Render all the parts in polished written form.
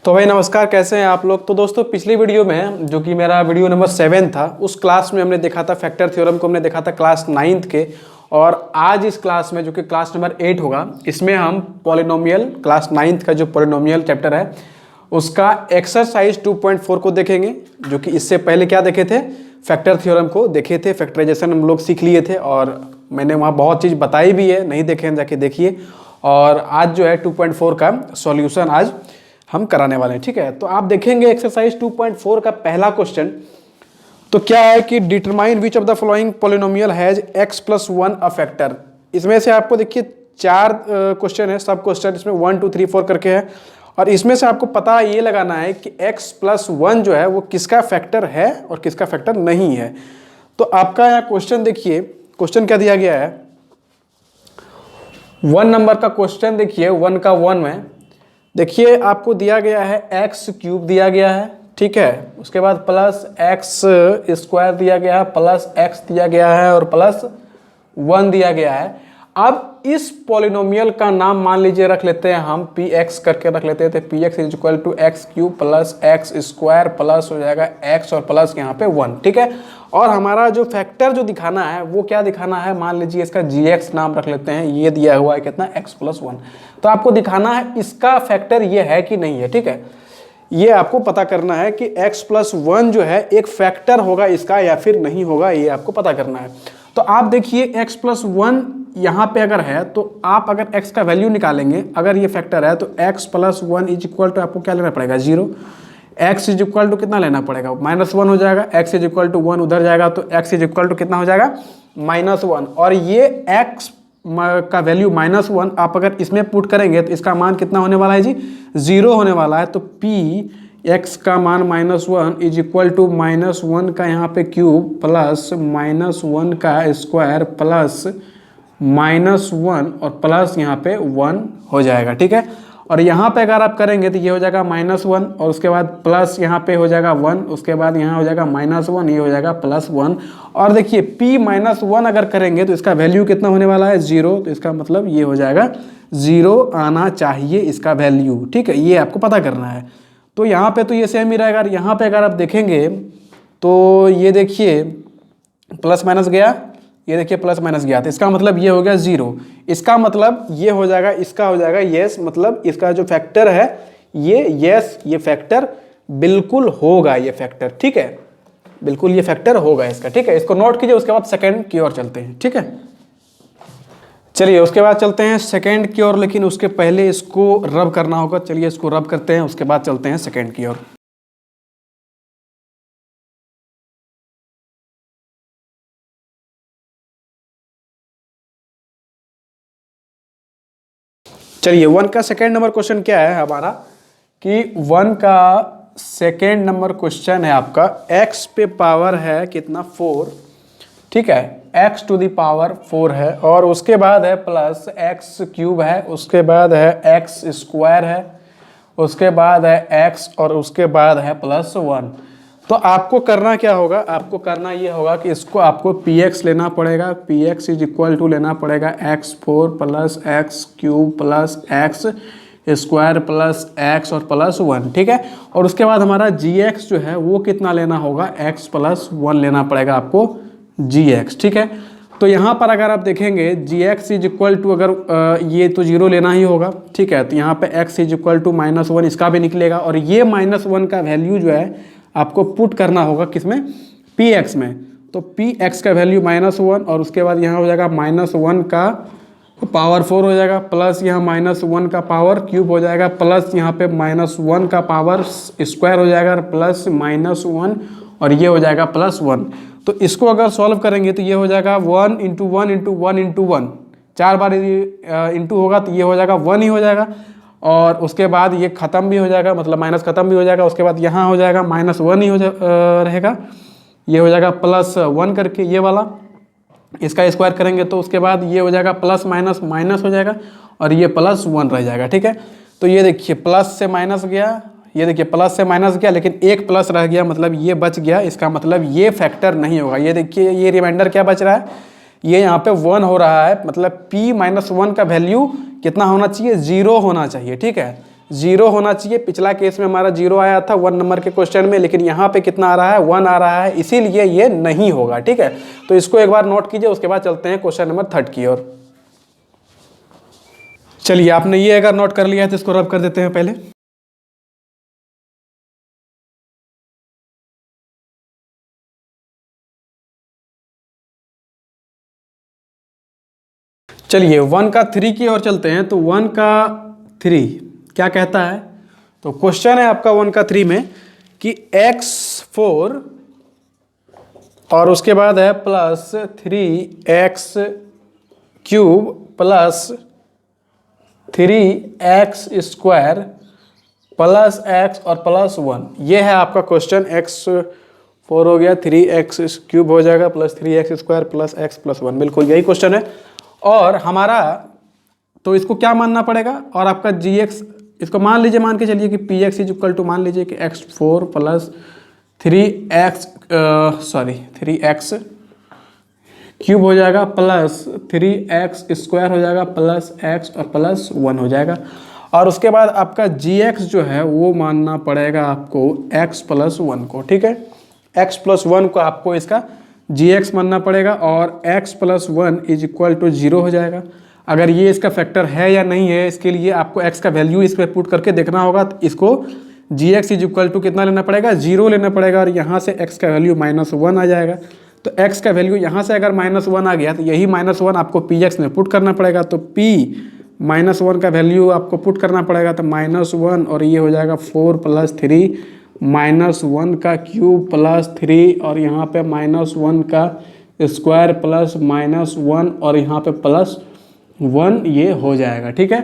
तो भाई नमस्कार, कैसे हैं आप लोग। तो दोस्तों पिछली वीडियो में जो कि मेरा वीडियो नंबर 7 था, उस क्लास में हमने देखा था फैक्टर थ्योरम को, हमने देखा था क्लास 9th के। और आज इस क्लास में जो कि क्लास नंबर 8 होगा, इसमें हम पॉलिनोमियल क्लास 9th का जो पॉलिनोमियल चैप्टर है उसका एक्सरसाइज 2.4 को देखेंगे। जो कि इससे पहले क्या देखे थे, फैक्टर थ्योरम को देखे थे, फैक्टराइजेशन हम लोग सीख लिए थे और मैंने वहाँ बहुत चीज़ बताई भी है, नहीं देखे हैं जाके देखिए। और आज जो है 2.4 का सॉल्यूशन आज हम कराने वाले हैं, ठीक है। तो आप देखेंगे एक्सरसाइज 2.4 का पहला क्वेश्चन तो क्या है कि determine which of the following polynomial has x+1 a factor. इसमें से आपको देखिए 4 क्वेश्चन है, सब क्वेश्चन इसमें 1 2 3 4 करके है। और इसमें से आपको पता ये लगाना है कि x+1 जो है वो किसका फैक्टर है और किसका फैक्टर नहीं है। तो आपका यहाँ क्वेश्चन देखिए, क्वेश्चन क्या दिया गया है, 1 नंबर का क्वेश्चन देखिए, 1 का 1 में देखिए आपको दिया गया है x³ दिया गया है, ठीक है। उसके बाद प्लस x² दिया गया है, प्लस x दिया गया है और प्लस 1 दिया गया है। अब इस पॉलिनोमियल का नाम मान लीजिए रख लेते हैं हम px करके रख लेते थे। px = x³ plus x² plus हो जाएगा x और प्लस यहाँ पे 1, ठीक है। और हमारा जो फैक्टर जो दिखाना है वो क्या दिखाना है, मान लीजिए इसका gx नाम रख लेते हैं। ये दिया हुआ है कितना, x+1। तो आपको दिखाना है इसका फैक्टर ये है कि नहीं है, ठीक है। ये आपको पता करना है कि x+1 जो है एक फैक्टर होगा इसका या फिर नहीं होगा, ये आपको पता करना है। तो आप देखिए x+1 यहाँ पे अगर है तो आप अगर x का वैल्यू निकालेंगे, अगर ये फैक्टर है तो x+1 = आपको क्या लेना पड़ेगा, 0। x = कितना लेना पड़ेगा, -1 हो जाएगा। x = 1 उधर जाएगा तो x = कितना हो जाएगा, -1। और ये x का वैल्यू -1 आप अगर इसमें पुट करेंगे तो इसका मान कितना होने वाला है जी, 0 होने वाला है। तो p x का मान -1 = -1 का यहाँ पे क्यूब प्लस -1 का स्क्वायर प्लस -1 और प्लस यहाँ पे 1 हो जाएगा, ठीक है। और यहाँ पे अगर आप करेंगे तो ये हो जाएगा -1 और उसके बाद प्लस यहाँ पे हो जाएगा 1, उसके बाद यहाँ हो जाएगा -1, ये हो जाएगा +1। और देखिए p-1 अगर करेंगे तो इसका वैल्यू कितना होने वाला है, 0। तो इसका मतलब ये हो जाएगा 0 आना चाहिए इसका वैल्यू, ठीक है। ये आपको पता करना है। तो यहाँ पे तो ये सेम ही रहेगा। यहाँ पे अगर आप देखेंगे तो ये देखिए प्लस माइनस गया, ये देखिए प्लस माइनस गया, तो इसका मतलब ये हो गया 0। इसका मतलब ये हो जाएगा, इसका हो जाएगा यस, मतलब इसका जो फैक्टर है ये यस, ये फैक्टर बिल्कुल होगा, ये फैक्टर, ठीक है, बिल्कुल ये फैक्टर होगा इसका, ठीक है। इसको नोट कीजिए। उसके बाद सेकंड की ओर चलते हैं, ठीक है। चलिए उसके बाद चलते हैं सेकंड की ओर, लेकिन उसके पहले इसको रब करना होगा। चलिए इसको रब करते हैं, उसके बाद चलते हैं सेकंड की ओर। चलिए 1 का सेकंड नंबर क्वेश्चन क्या है हमारा, कि 1 का सेकंड नंबर क्वेश्चन है आपका, x पे पावर है कितना, 4, ठीक है। x⁴ है और उसके बाद है प्लस x³ है, उसके बाद है x² है, उसके बाद है x और उसके बाद है +1। तो आपको करना क्या होगा, आपको करना ये होगा कि इसको आपको px लेना पड़ेगा। px = लेना पड़ेगा x4 + x³ plus x² plus x और +1, ठीक है। और उसके बाद हमारा gx जो है वो कितना लेना होगा, x+1 लेना पड़ेगा आपको gx, ठीक है। तो यहाँ पर अगर आप देखेंगे gx = अगर ये तो 0 लेना ही होगा, ठीक है। तो यहाँ पे x = -1, इसका भी निकलेगा। और ये -1 का वैल्यू जो है आपको पुट करना होगा किसमें, px में। तो px का वैल्यू -1 और उसके बाद यहाँ हो जाएगा -1 का पावर 4 हो जाएगा, प्लस यहाँ -1 का पावर क्यूब हो जाएगा, प्लस यहाँ पे -1 का पावर स्क्वायर हो जाएगा, प्लस -1 और ये हो जाएगा +1। तो इसको अगर सॉल्व करेंगे तो ये हो जाएगा 1 × 1 × 1 × 1, 4 बार इंटू होगा तो ये हो जाएगा 1 ही हो जाएगा। और उसके बाद ये ख़त्म भी हो जाएगा, मतलब माइनस ख़त्म भी हो जाएगा। उसके बाद यहाँ हो जाएगा -1 ही रहेगा, ये हो जाएगा +1 करके ये वाला, इसका स्क्वायर करेंगे तो उसके बाद ये हो जाएगा प्लस माइनस माइनस हो जाएगा और ये +1 रह जाएगा, ठीक है। तो ये देखिए प्लस से माइनस गया, ये देखिए प्लस से माइनस गया, लेकिन एक प्लस रह गया, मतलब ये बच गया। इसका मतलब ये फैक्टर नहीं होगा। ये देखिए ये रिमाइंडर क्या बच रहा है, ये यहाँ पे 1 हो रहा है, मतलब p-1 का वैल्यू कितना होना चाहिए, 0 होना चाहिए, ठीक है। जीरो होना चाहिए। पिछला केस में हमारा जीरो आया था 1 नंबर के क्वेश्चन में, लेकिन यहाँ पे कितना आ रहा है, 1 आ रहा है, इसीलिए ये नहीं होगा। ठीक है, तो इसको एक बार नोट कीजिए, उसके बाद चलते हैं क्वेश्चन नंबर 3 की ओर। चलिए, आपने ये अगर नोट कर लिया है तो इसको रब कर देते हैं पहले। चलिए 1 का 3 की ओर चलते हैं। तो 1 का 3 क्या कहता है, तो क्वेश्चन है आपका 1 का 3 में कि x4 और उसके बाद है plus 3x cube plus 3x square plus x और प्लस 1। ये है आपका क्वेश्चन। x4 हो गया, 3x क्यूब हो जाएगा plus 3x square plus x plus 1, बिल्कुल यही क्वेश्चन है। और हमारा तो इसको क्या मानना पड़ेगा, और आपका gx इसको मान लीजिए, मान के चलिए कि px इज इक्वल टू, मान लीजिए कि x4 प्लस 3x क्यूब हो जाएगा प्लस 3x स्क्वायर हो जाएगा प्लस x और प्लस 1 हो जाएगा। और उसके बाद आपका gx जो है वो मानना पड़ेगा आपको x प्लस 1 को। ठीक है, x प्लस 1 को आपको इसका gx मानना पड़ेगा, और x plus 1 is equal to 0 हो जाएगा। अगर ये इसका फैक्टर है या नहीं है, इसके लिए आपको x का वैल्यू इस पर पुट करके देखना होगा। तो इसको gx इज इक्वल टू कितना लेना पड़ेगा, 0 लेना पड़ेगा, और यहाँ से x का वैल्यू -1 आ जाएगा। तो x का वैल्यू यहाँ से अगर -1 आ गया तो यही -1 आपको px में पुट करना पड़ेगा। तो p -1 का वैल्यू आपको पुट करना पड़ेगा, तो -1, और ये हो जाएगा 4 प्लस 3 -1 का क्यूब प्लस 3, और यहाँ पे -1 का स्क्वायर प्लस -1, और यहाँ पे प्लस 1 ये हो जाएगा। ठीक है,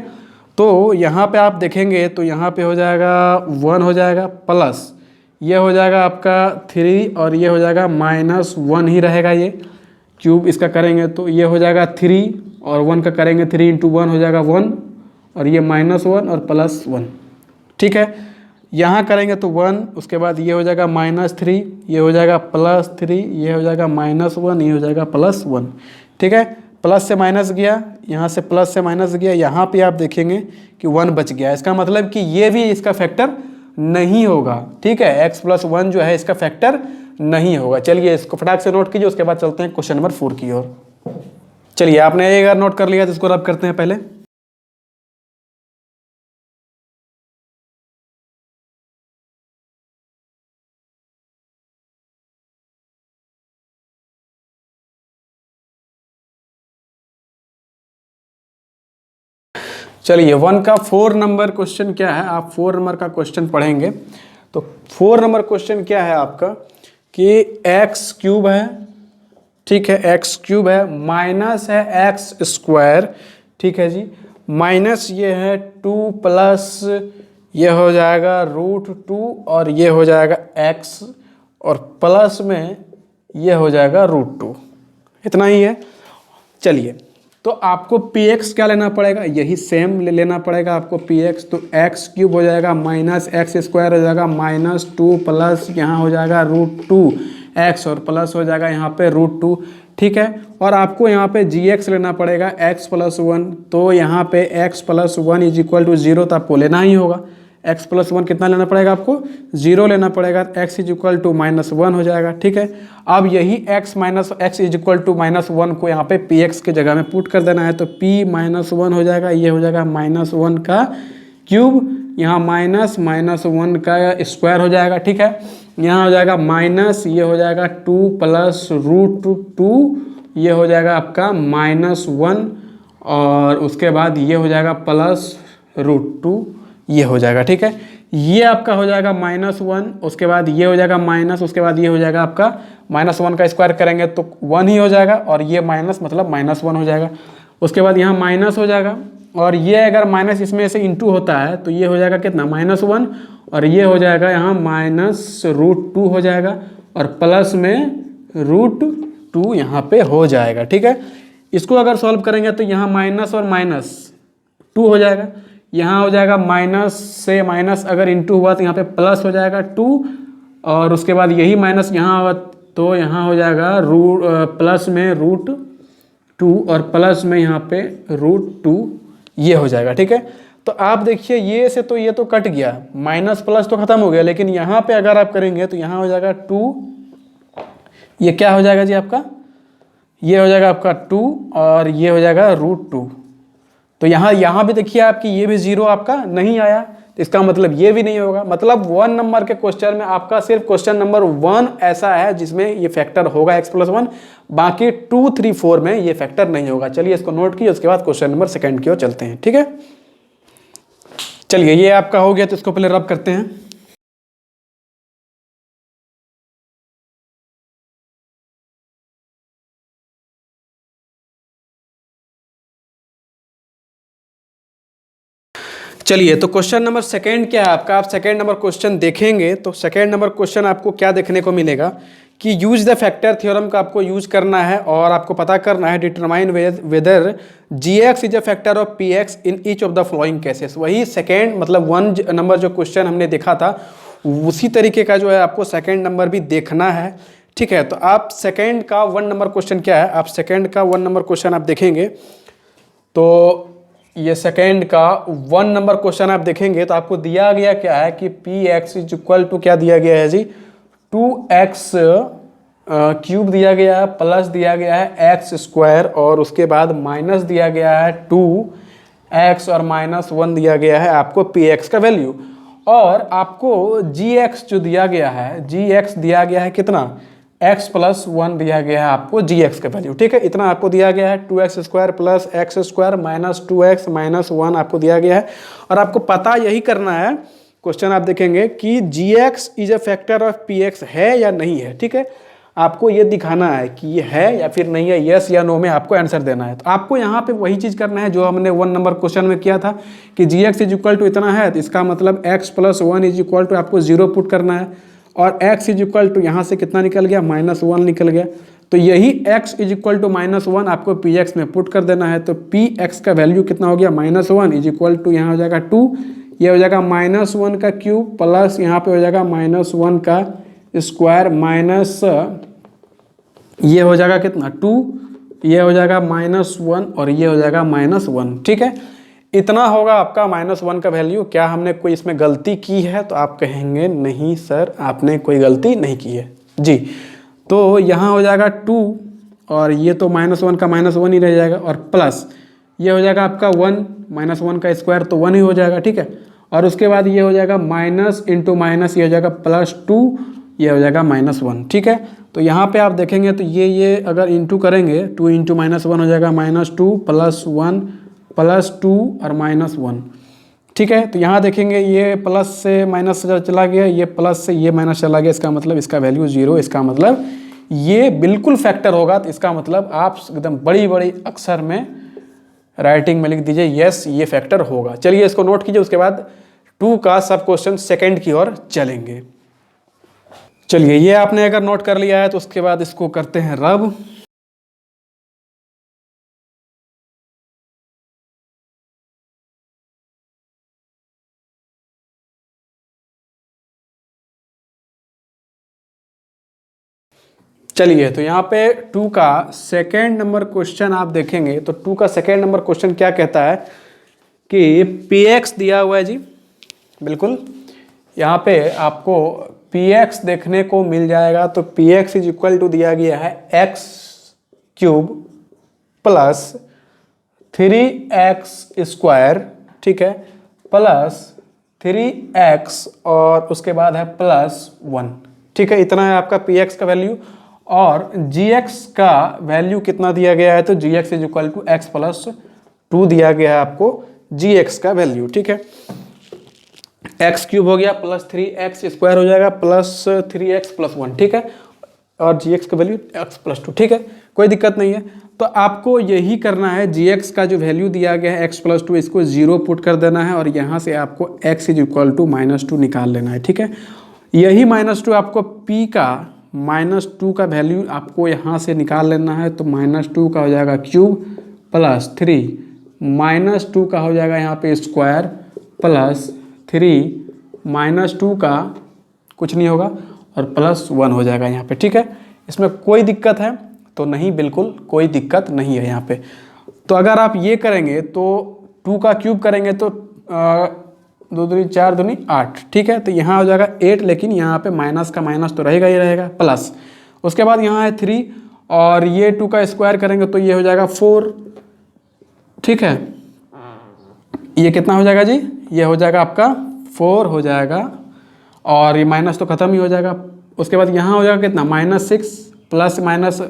तो यहाँ पे आप देखेंगे तो यहाँ पे हो जाएगा 1 हो जाएगा, प्लस ये हो जाएगा आपका 3, और ये हो जाएगा -1 ही रहेगा। ये क्यूब इसका करेंगे तो ये हो जाएगा 3, और 1 का करेंगे 3 × 1 हो जाएगा 1, और ये -1 और प्लस 1। ठीक है, यहाँ करेंगे तो 1, उसके बाद ये हो जाएगा -3, ये हो जाएगा +3, ये हो जाएगा -1, ये हो जाएगा +1। ठीक है, प्लस से माइनस गया, यहाँ से प्लस से माइनस गया, यहाँ पे आप देखेंगे कि 1 बच गया। इसका मतलब कि ये भी इसका फैक्टर नहीं होगा। ठीक है, x प्लस 1 जो है इसका फैक्टर नहीं होगा। चलिए इसको फटाक से नोट कीजिए, उसके बाद चलते हैं क्वेश्चन नंबर 4 की ओर। चलिए, आपने एक बार नोट कर लिया तो इसको रब करते हैं पहले। चलिए 1 का 4 नंबर क्वेश्चन क्या है, आप 4 नंबर का क्वेश्चन पढ़ेंगे। तो 4 नंबर क्वेश्चन क्या है आपका कि x क्यूब है, ठीक है, x क्यूब है, माइनस है x स्क्वायर, ठीक है जी, माइनस ये है 2 प्लस ये हो जाएगा √2, और ये हो जाएगा x, और प्लस में ये हो जाएगा √2, इतना ही है। चलिए, तो आपको px क्या लेना पड़ेगा, यही सेम लेना पड़ेगा आपको px। तो x क्यूब हो जाएगा माइनस x स्क्वायर हो जाएगा -2 प्लस यहाँ हो जाएगा √2x, और प्लस हो जाएगा यहाँ पे √2। ठीक है, और आपको यहाँ पे gx लेना पड़ेगा x प्लस 1। तो यहाँ पे x plus 1 is equal to 0, तो आपको लेना ही होगा। x प्लस 1 कितना लेना पड़ेगा आपको, 0 लेना पड़ेगा। x इज इक्वल टू -1 हो जाएगा। ठीक है, अब यही x इज इक्वल टू -1 को यहाँ पे px के जगह में पुट कर देना है। तो p -1 हो जाएगा, ये हो जाएगा -1 का क्यूब, यहाँ -1 का स्क्वायर हो जाएगा। ठीक है, यहाँ हो जाएगा माइनस, ये हो जाएगा 2 प्लस √2, ये हो जाएगा आपका -1, और उसके बाद ये हो जाएगा प्लस √2, ये हो जाएगा। ठीक है, ये आपका हो जाएगा -1, उसके बाद ये हो जाएगा माइनस, उसके बाद ये हो जाएगा आपका -1 का स्क्वायर करेंगे तो 1 ही हो जाएगा, और ये माइनस मतलब -1 हो जाएगा। उसके बाद यहाँ माइनस हो जाएगा, और ये अगर माइनस इसमें से इंटू होता है तो ये हो जाएगा कितना -1, और ये हो जाएगा यहाँ -√2 हो जाएगा, और प्लस में √2 यहाँ पे हो जाएगा। ठीक है, इसको अगर सॉल्व करेंगे तो यहाँ माइनस और -2 हो जाएगा, यहाँ हो जाएगा माइनस से माइनस अगर इंटू हुआ तो यहाँ पे प्लस हो जाएगा 2, और उसके बाद यही माइनस यहाँ हुआ तो यहाँ हो जाएगा प्लस में √2, और प्लस में यहाँ पे √2 ये हो जाएगा। ठीक है, तो आप देखिए ये से तो ये तो कट गया, माइनस प्लस तो खत्म हो गया, लेकिन यहाँ पे अगर आप करेंगे तो यहाँ हो जाएगा 2, ये क्या हो जाएगा जी आपका, ये हो जाएगा आपका 2 और ये हो जाएगा √2। तो यहाँ भी देखिए आपकी ये भी 0 आपका नहीं आया, तो इसका मतलब ये भी नहीं होगा। मतलब 1 नंबर के क्वेश्चन में आपका सिर्फ क्वेश्चन नंबर 1 ऐसा है जिसमें ये फैक्टर होगा x+1, बाकी 2, 3, 4 में ये फैक्टर नहीं होगा। चलिए इसको नोट कीजिए, उसके बाद क्वेश्चन नंबर 2 की ओर चलते हैं। ठीक है, चलिए ये आपका हो गया, तो इसको पहले रब करते हैं। चलिए तो क्वेश्चन नंबर 2 क्या है आपका, आप 2 नंबर क्वेश्चन देखेंगे तो 2 नंबर क्वेश्चन आपको क्या देखने को मिलेगा कि यूज द फैक्टर थ्योरम का आपको यूज करना है और आपको पता करना है determine whether gx is a factor of px in each of the following cases. वही सेकेंड मतलब 1 नंबर जो क्वेश्चन हमने देखा था उसी तरीके का जो है आपको 2 नंबर भी देखना है। ठीक है, तो आप 2 का 1 नंबर क्वेश्चन क्या है, आप 2 का 1 नंबर क्वेश्चन आप देखेंगे तो ये 2 का 1 नंबर क्वेश्चन आप देखेंगे तो आपको दिया गया क्या है कि px इज इक्वल टू क्या दिया गया है जी, 2x क्यूब दिया गया है, प्लस दिया गया है x² और उसके बाद माइनस दिया गया है 2x और -1 दिया गया है आपको px का वैल्यू। और आपको gx जो दिया गया है, gx दिया गया है कितना, x+1 दिया गया है आपको gx का वैल्यू। ठीक है, इतना आपको दिया गया है 2x² plus x² minus 2x minus 1 आपको दिया गया है। और आपको पता यही करना है, क्वेश्चन आप देखेंगे कि gx is a factor of px है या नहीं है। ठीक है, आपको ये दिखाना है कि ये है या फिर नहीं है, यस या नो में आपको आंसर देना है। तो आपको यहाँ पे वही चीज़ करना है जो हमने 1 नंबर क्वेश्चन में किया था कि gx इज इक्वल टू इतना है, तो इसका मतलब x+1 इज इक्वल टू आपको 0 पुट करना है और x इज इक्वल टू यहाँ से कितना निकल गया, -1 निकल गया। तो यही x इज इक्वल टू -1 आपको px में पुट कर देना है। तो px का वैल्यू कितना हो गया, -1 इज इक्वल टू यहाँ हो जाएगा 2, ये हो जाएगा -1 का क्यूब प्लस यहाँ पे हो जाएगा -1 का स्क्वायर माइनस ये हो जाएगा कितना 2, ये हो जाएगा -1 और ये हो जाएगा -1। ठीक है, इतना होगा आपका -1 का वैल्यू। क्या हमने कोई इसमें गलती की है, तो आप कहेंगे नहीं सर आपने कोई गलती नहीं की है जी। तो यहाँ हो जाएगा 2 और ये तो -1 का -1 ही रह जाएगा और प्लस ये हो जाएगा आपका 1, -1 का स्क्वायर तो 1 ही हो जाएगा। ठीक है, और उसके बाद ये हो जाएगा माइनस इंटू माइनस, ये हो जाएगा +2, ये हो जाएगा -1। ठीक है, तो यहाँ पे आप देखेंगे तो ये अगर इंटू करेंगे 2 इंटू -1 हो जाएगा -2 प्लस 1 प्लस 2 और -1। ठीक है, तो यहाँ देखेंगे ये प्लस से माइनस चला गया, ये प्लस से ये माइनस चला गया, इसका मतलब इसका वैल्यू 0, इसका मतलब ये बिल्कुल फैक्टर होगा। तो इसका मतलब आप एकदम बड़ी बड़ी अक्षर में राइटिंग में लिख दीजिए यस ये फैक्टर होगा। चलिए इसको नोट कीजिए, उसके बाद 2 का सब क्वेश्चन 2 की ओर चलेंगे। चलिए ये आपने अगर नोट कर लिया है तो उसके बाद इसको करते हैं रब। चलिए तो यहाँ पे 2 का 2 नंबर क्वेश्चन आप देखेंगे तो 2 का 2 नंबर क्वेश्चन क्या कहता है कि px दिया हुआ है जी, बिल्कुल यहाँ पे आपको px देखने को मिल जाएगा। तो px इज इक्वल टू दिया गया है x³ प्लस 3x², ठीक है, प्लस 3x और उसके बाद है +1। ठीक है, इतना है आपका px का वैल्यू। और gx का वैल्यू कितना दिया गया है, तो gx is equal to x+2 दिया गया है आपको gx का वैल्यू। ठीक है, x³ हो गया प्लस 3x² हो जाएगा प्लस 3x+1। ठीक है, और gx का वैल्यू x+2। ठीक है, कोई दिक्कत नहीं है। तो आपको यही करना है, gx का जो वैल्यू दिया गया है x+2 इसको 0 पुट कर देना है और यहाँ से आपको x इज इक्वल टू -2 निकाल लेना है। ठीक है, यही -2 आपको p का -2 का वैल्यू आपको यहाँ से निकाल लेना है। तो -2 का हो जाएगा क्यूब प्लस 3 -2 का हो जाएगा यहाँ पे स्क्वायर प्लस 3 -2 का कुछ नहीं होगा और +1 हो जाएगा यहाँ पे। ठीक है, इसमें कोई दिक्कत है तो नहीं, बिल्कुल कोई दिक्कत नहीं है यहाँ पे। तो अगर आप ये करेंगे तो 2 का क्यूब करेंगे तो दो दूनी 4 दूनी 8, ठीक है। तो यहाँ हो जाएगा 8, लेकिन यहाँ पे माइनस का माइनस तो रहेगा ही रहेगा, प्लस उसके बाद यहाँ है 3 और ये 2 का स्क्वायर करेंगे तो ये हो जाएगा 4, ठीक है। ये कितना हो जाएगा जी, ये हो जाएगा आपका 4 हो जाएगा और ये माइनस तो खत्म ही हो जाएगा। उसके बाद यहाँ हो जाएगा कितना -6 प्लस माइनस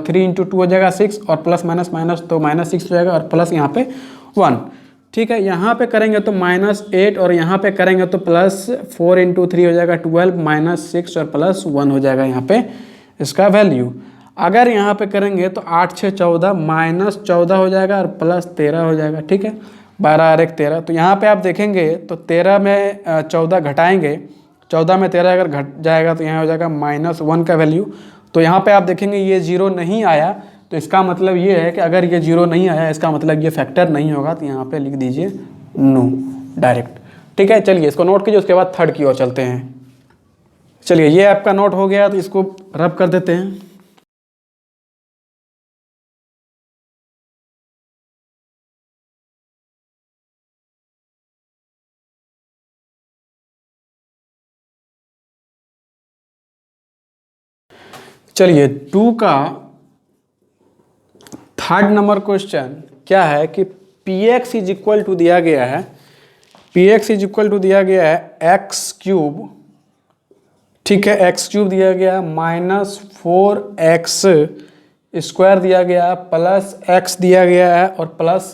3 × 2 हो जाएगा 6 और प्लस माइनस माइनस तो -6 हो जाएगा और प्लस यहाँ पे 1, ठीक है। यहाँ पे करेंगे तो -8 और यहाँ पे करेंगे तो +4 × 3 हो जाएगा 12 -6 और +1 हो जाएगा यहाँ पे इसका वैल्यू। अगर यहाँ पे करेंगे तो 8 6 14 -14 हो जाएगा और +13 हो जाएगा, ठीक है। 12 और 1 13, तो यहाँ पे आप देखेंगे तो 13 में 14 घटाएंगे, 14 में 13 अगर घट जाएगा तो यहाँ हो जाएगा -1 का वैल्यू। तो यहाँ पे आप देखेंगे ये 0 नहीं आया, तो इसका मतलब ये है कि अगर ये 0 नहीं आया इसका मतलब ये फैक्टर नहीं होगा, तो यहाँ पे लिख दीजिए नो डायरेक्ट, ठीक है। चलिए इसको नोट कीजिए, उसके बाद थर्ड की ओर चलते हैं। चलिए ये आपका नोट हो गया, तो इसको रब कर देते हैं। चलिए 2 का थर्ड नंबर क्वेश्चन क्या है कि px इज इक्वल टू दिया गया है, px इज इक्वल टू दिया गया है x3, ठीक है। x3 दिया गया है -4x² दिया गया है प्लस x दिया गया है और प्लस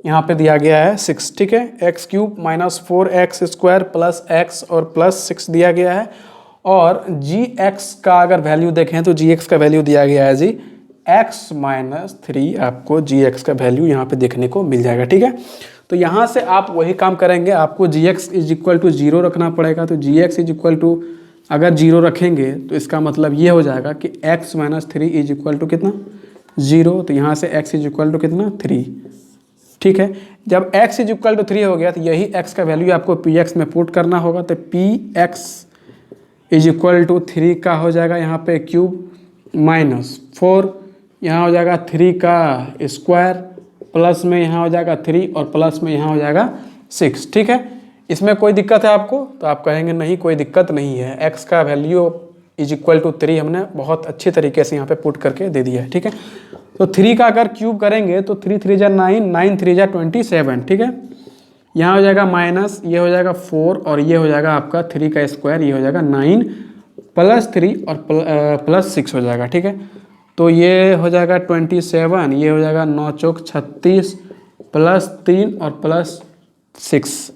यहाँ पे दिया गया है 6, ठीक है। x3 -4x² प्लस x और प्लस 6 दिया गया है और gx का अगर वैल्यू देखें तो gx का वैल्यू दिया गया है जी x-3, आपको gx का वैल्यू यहाँ पे देखने को मिल जाएगा, ठीक है। तो यहाँ से आप वही काम करेंगे, आपको gx इज इक्वल टू 0 रखना पड़ेगा। तो gx इज इक्वल टू अगर 0 रखेंगे तो इसका मतलब ये हो जाएगा कि x-3 इज इक्वल टू कितना 0, तो यहाँ से x इज इक्वल टू कितना 3, ठीक है। जब x इज इक्वल टू 3 हो गया तो यही x का वैल्यू आपको px में पुट करना होगा। तो px इज इक्वल टू 3 का हो जाएगा यहाँ पे क्यूब -4, यहाँ हो जाएगा 3 का स्क्वायर, प्लस में यहाँ हो जाएगा 3 और प्लस में यहाँ हो जाएगा 6, ठीक है। इसमें कोई दिक्कत है आपको, तो आप कहेंगे नहीं कोई दिक्कत नहीं है, x का वैल्यू इज इक्वल टू 3 हमने बहुत अच्छी तरीके से यहाँ पे पुट करके दे दिया है, ठीक है। तो 3 का अगर क्यूब करेंगे तो 3 3 जा 9, 9 3 जा 27, ठीक है। यहाँ हो जाएगा माइनस, ये हो जाएगा 4 और ये हो जाएगा आपका 3 का स्क्वायर, ये हो जाएगा 9 प्लस 3 और प्लस 6 हो जाएगा, ठीक है। तो ये हो जाएगा 27, ये हो जाएगा 9 चौक 36 प्लस 3 और प्लस 6,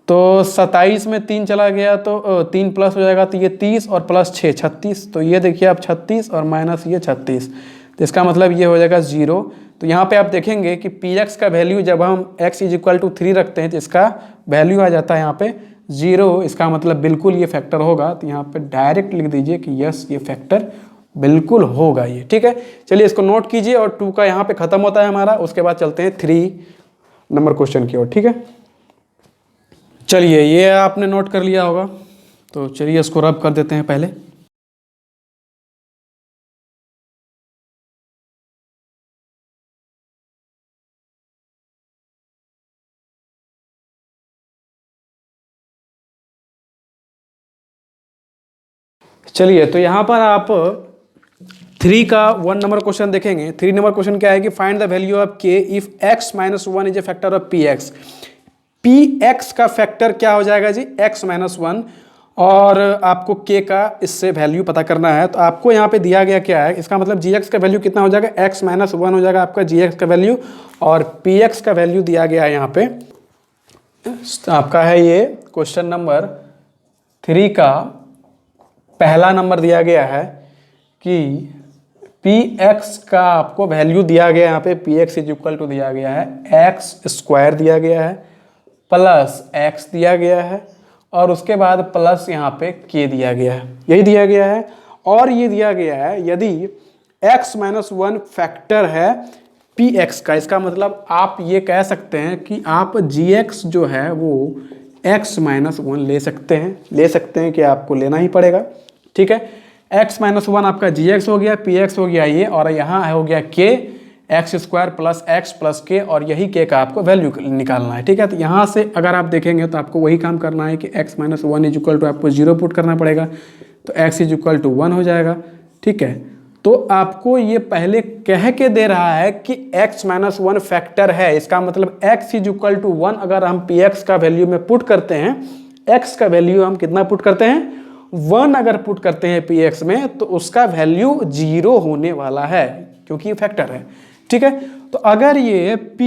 तो 27 में 3 चला गया तो 3 प्लस हो जाएगा, तो ये 30 और प्लस 6 36, तो ये देखिए आप 36 और माइनस ये 36, तो इसका मतलब ये हो जाएगा 0। तो यहाँ पे आप देखेंगे कि px का वैल्यू जब हम x इज इक्वल टू 3 रखते हैं तो इसका वैल्यू आ जाता है यहाँ पे 0, इसका मतलब बिल्कुल ये फैक्टर होगा। तो यहाँ पे डायरेक्ट लिख दीजिए कि यस ये फैक्टर बिल्कुल होगा ये, ठीक है। चलिए इसको नोट कीजिए और 2 का यहाँ पे खत्म होता है हमारा। उसके बाद चलते हैं 3 नंबर क्वेश्चन की ओर, ठीक है। चलिए ये आपने नोट कर लिया होगा, तो चलिए इसको रब कर देते हैं पहले। चलिए तो यहाँ पर आप 3 का 1 नंबर क्वेश्चन देखेंगे। 3 नंबर क्वेश्चन क्या है कि find the value of k if x-1 is a factor of px। px का फैक्टर क्या हो जाएगा जी x-1, और आपको k का इससे वैल्यू पता करना है। तो आपको यहाँ पे दिया गया क्या है, इसका मतलब gx का वैल्यू कितना हो जाएगा x-1 हो जाएगा आपका gx का वैल्यू, और px का वैल्यू दिया गया है यहाँ पे आपका है ये क्वेश्चन नंबर 3 का पहला नंबर दिया गया है कि px का आपको वैल्यू दिया गया है यहाँ पे px इज इक्वल टू दिया गया है x² दिया गया है प्लस x दिया गया है और उसके बाद प्लस यहाँ पे k दिया गया है, यही दिया गया है। और ये दिया गया है यदि x-1 फैक्टर है px का, इसका मतलब आप ये कह सकते हैं कि आप gx जो है वो x-1 ले सकते हैं कि आपको लेना ही पड़ेगा, ठीक है। x-1 आपका gx हो गया, px हो गया ये, और यहाँ हो गया k, x square plus x plus के, और यही के का आपको वैल्यू निकालना है। ठीक है, तो यहाँ से अगर आप देखेंगे तो आपको वही काम करना है कि x minus one is equal to आपको 0 पुट करना पड़ेगा, तो x इज इक्वल टू 1 हो जाएगा। ठीक है, तो आपको ये पहले कह के दे रहा है कि x माइनस वन फैक्टर है, इसका मतलब x इज इक्वल टू 1 अगर हम px का वैल्यू में पुट करते हैं, x का वैल्यू हम कितना पुट करते हैं, 1 अगर पुट करते हैं px में, तो उसका वैल्यू 0 होने वाला है क्योंकि ये फैक्टर है। ठीक है, तो अगर ये p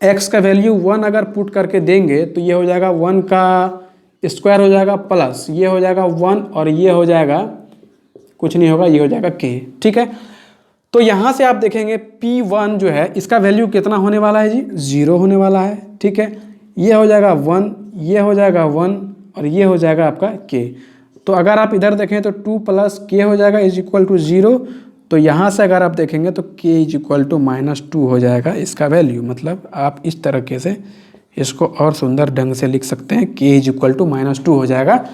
x का वैल्यू 1 अगर पुट करके देंगे तो ये हो जाएगा 1 का स्क्वायर हो जाएगा प्लस ये हो जाएगा 1 और ये हो जाएगा कुछ नहीं होगा, ये हो जाएगा k। ठीक है, तो यहाँ से आप देखेंगे p1 जो है इसका वैल्यू कितना होने वाला है जी, 0 होने वाला है। ठीक है, ये हो जाएगा 1, ये हो जाएगा 1 और ये हो जाएगा आपका k। तो अगर आप इधर देखें तो 2 प्लस k हो जाएगा इज इक्वल टू 0। तो यहाँ से अगर आप देखेंगे तो k इज इक्वल टू -2 हो जाएगा इसका वैल्यू। मतलब आप इस तरीके से इसको और सुंदर ढंग से लिख सकते हैं, k इज इक्वल टू -2 हो जाएगा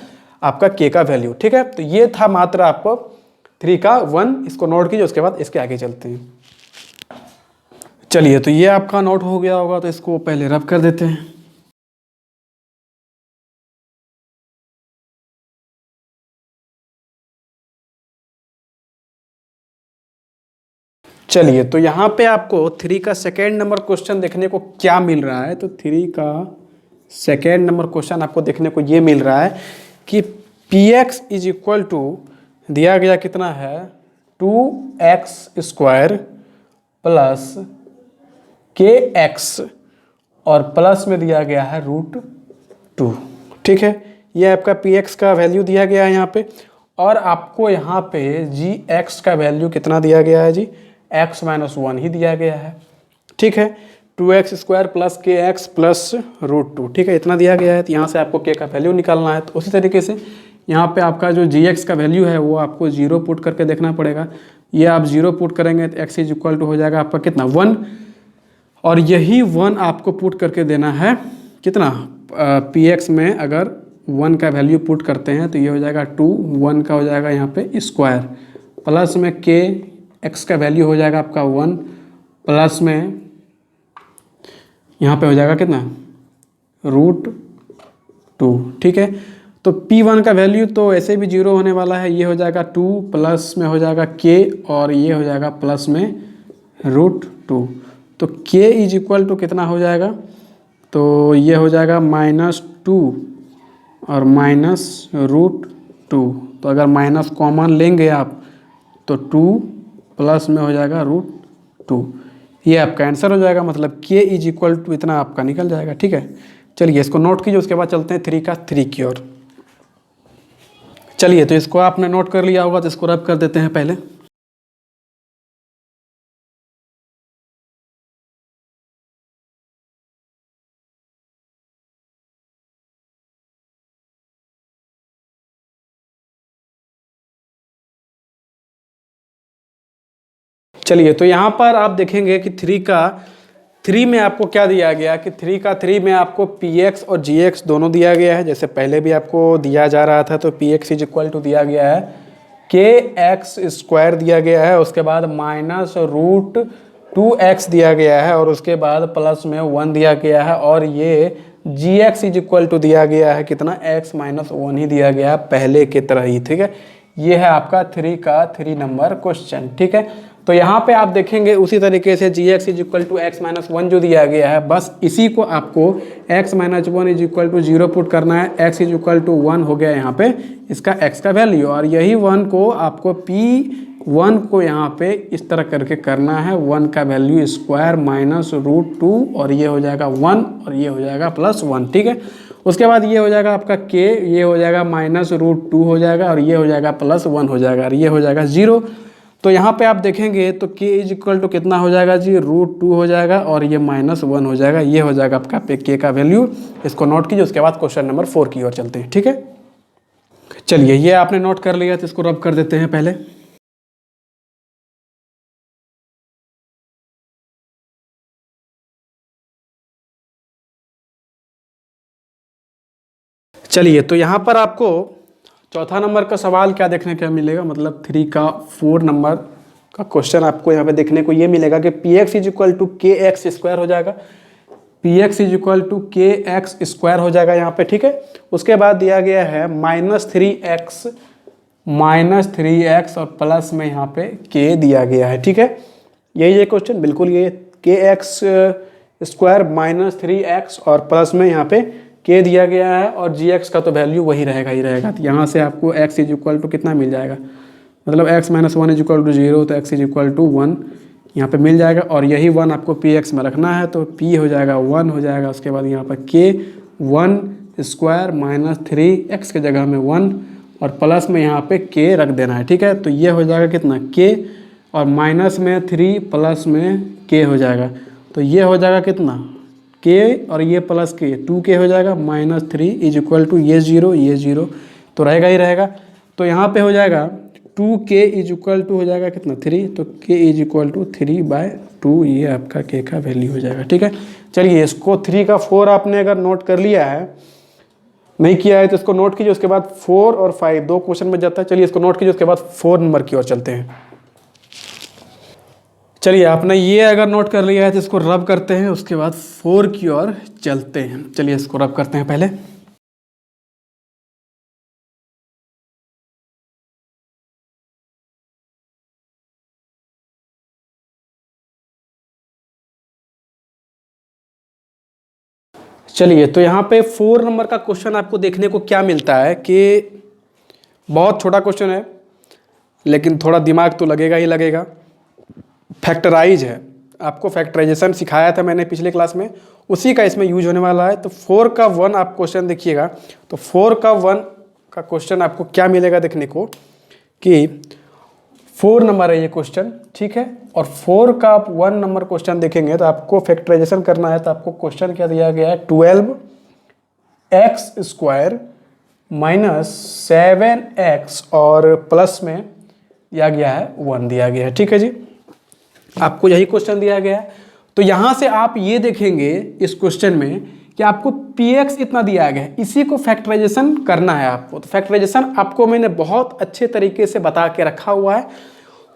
आपका k का वैल्यू। ठीक है, तो ये था मात्र आपको 3 का 1, इसको नोट कीजिए, उसके बाद इसके आगे चलते हैं। चलिए, तो ये आपका नोट हो गया होगा, तो इसको पहले रब कर देते हैं। चलिए, तो यहाँ पे आपको 3 का सेकेंड नंबर क्वेश्चन देखने को क्या मिल रहा है, तो 3 का सेकेंड नंबर क्वेश्चन आपको देखने को ये मिल रहा है कि px इज इक्वल टू दिया गया कितना है 2x स्क्वायर प्लस kx और प्लस में दिया गया है √2। ठीक है, ये आपका px का वैल्यू दिया गया है यहाँ पे, और आपको यहाँ पे gx का वैल्यू कितना दिया गया है जी, x माइनस 1 ही दिया गया है। ठीक है, 2x square plus kx plus √2। ठीक है, इतना दिया गया है, तो यहाँ से आपको k का वैल्यू निकालना है। तो उसी तरीके से यहाँ पे आपका जो gx का वैल्यू है वो आपको 0 पुट करके देखना पड़ेगा। ये आप 0 पुट करेंगे तो x इज इक्वल टू हो जाएगा आपका कितना 1, और यही 1 आपको पुट करके देना है कितना px में। अगर 1 का वैल्यू पुट करते हैं तो ये हो जाएगा 2, 1 का हो जाएगा यहाँ पे स्क्वायर, प्लस में k x का वैल्यू हो जाएगा आपका 1, प्लस में यहाँ पे हो जाएगा कितना √2। ठीक है, तो p1 का वैल्यू तो ऐसे भी 0 होने वाला है, ये हो जाएगा 2, प्लस में हो जाएगा k और ये हो जाएगा प्लस में √2। तो k इज इक्वल टू कितना हो जाएगा, तो ये हो जाएगा -2 और -√2। तो अगर माइनस कॉमन लेंगे आप तो 2 प्लस में हो जाएगा √2। ये आपका आंसर हो जाएगा, मतलब k इज इक्वल टू इतना आपका निकल जाएगा। ठीक है, चलिए इसको नोट कीजिए, उसके बाद चलते हैं 3 का 3 की ओर। चलिए, तो इसको आपने नोट कर लिया होगा, तो इसको रब कर देते हैं पहले। चलिए, तो यहाँ पर आप देखेंगे कि 3 में आपको क्या दिया गया कि 3 में आपको px और gx दोनों दिया गया है, जैसे पहले भी आपको दिया जा रहा था। तो px इज इक्वल टू दिया गया है kx स्क्वायर दिया गया है, उसके बाद -√2x दिया गया है, और उसके बाद प्लस में 1 दिया गया है, और ये gx इज इक्वल टू दिया गया है कितना x माइनस 1 ही दिया गया है पहले की तरह ही। ठीक है, ये है आपका 3 का 3 नंबर क्वेश्चन। ठीक है, तो यहाँ पे आप देखेंगे उसी तरीके से gx is equal to x minus 1 जो दिया गया है, बस इसी को आपको x minus 1 is equal to 0 put करना है। x इज इक्वल टू 1 हो गया यहाँ पे इसका x का वैल्यू, और यही 1 को आपको p1 को यहाँ पे इस तरह करके करना है, 1 का वैल्यू स्क्वायर -√2 और ये हो जाएगा 1 और ये हो जाएगा +1। ठीक है, उसके बाद ये हो जाएगा आपका k, ये हो जाएगा -√2 हो जाएगा, और ये हो जाएगा +1 हो जाएगा, और ये हो जाएगा 0। तो यहाँ पे आप देखेंगे तो k इज इक्वल टू कितना हो जाएगा जी, √2 हो जाएगा, और ये -1 हो जाएगा, ये हो जाएगा आपका k का वैल्यू। इसको नोट कीजिए, उसके बाद क्वेश्चन नंबर 4 की ओर चलते हैं। ठीक है, चलिए ये आपने नोट कर लिया, तो इसको रब कर देते हैं पहले। चलिए, तो यहाँ पर आपको चौथा नंबर का सवाल क्या देखने को मिलेगा, मतलब 3 का 4 नंबर का क्वेश्चन आपको यहाँ पे देखने को ये मिलेगा कि P X is equal to K X square हो जाएगा, P X is equal to K X square हो जाएगा यहाँ पे, ठीक है। उसके बाद दिया गया है -3x और प्लस में यहाँ पे के दिया गया है, ठीक है। यही है क्वेश्चन, बिल्कुल ये के एक्स स्क्वायर -3x और प्लस में यहाँ पे के दिया गया है और जी एक्स का तो वैल्यू वही रहेगा ही रहेगा। तो यहाँ से आपको x इज इक्वल टू कितना मिल जाएगा, मतलब x - 1 इज इक्वल टू 0, तो x इज इक्वल टू 1 यहाँ पे मिल जाएगा और यही 1 आपको पी एक्स में रखना है, तो p हो जाएगा 1 हो जाएगा। उसके बाद यहाँ पर k 1 स्क्वायर -3x के जगह में 1 और प्लस में यहाँ पे k रख देना है, ठीक है। तो ये हो जाएगा कितना k और माइनस में 3 प्लस में k हो जाएगा, तो ये हो जाएगा कितना k और ये प्लस k 2k हो जाएगा, -3 इज इक्वल टू ये 0 तो रहेगा ही रहेगा। तो यहाँ पे हो जाएगा 2k इज इक्वल टू हो जाएगा कितना 3, तो k इज इक्वल टू 3/2, ये आपका k का वैल्यू हो जाएगा, ठीक है। चलिए इसको 3 का 4 आपने अगर नोट कर लिया है, नहीं किया है तो इसको नोट कीजिए। उसके बाद 4 और 5 दो क्वेश्चन में जाता है, चलिए इसको नोट कीजिए। उसके बाद 4 नंबर की ओर चलते हैं। चलिए आपने ये अगर नोट कर लिया है तो इसको रब करते हैं, उसके बाद 4 की ओर चलते हैं। चलिए इसको रब करते हैं पहले। चलिए तो यहाँ पे 4 नंबर का क्वेश्चन आपको देखने को क्या मिलता है कि बहुत छोटा क्वेश्चन है लेकिन थोड़ा दिमाग तो लगेगा ही लगेगा। फैक्टराइज है, आपको फैक्टराइजेशन सिखाया था मैंने पिछले क्लास में, उसी का इसमें यूज होने वाला है। तो 4 का 1 आप क्वेश्चन देखिएगा, तो 4 का 1 का क्वेश्चन आपको क्या मिलेगा देखने को कि 4 नंबर है ये क्वेश्चन, ठीक है। और 4 का आप 1 नंबर क्वेश्चन देखेंगे तो आपको फैक्टराइजेशन करना है। तो आपको क्वेश्चन क्या दिया गया है, 12x स्क्वायर -7x और प्लस में दिया गया है 1 दिया गया है, ठीक है जी। आपको यही क्वेश्चन दिया गया है। तो यहाँ से आप ये देखेंगे इस क्वेश्चन में कि आपको px इतना दिया गया है, इसी को फैक्टराइजेशन करना है आपको। तो फैक्टराइजेशन आपको मैंने बहुत अच्छे तरीके से बता के रखा हुआ है।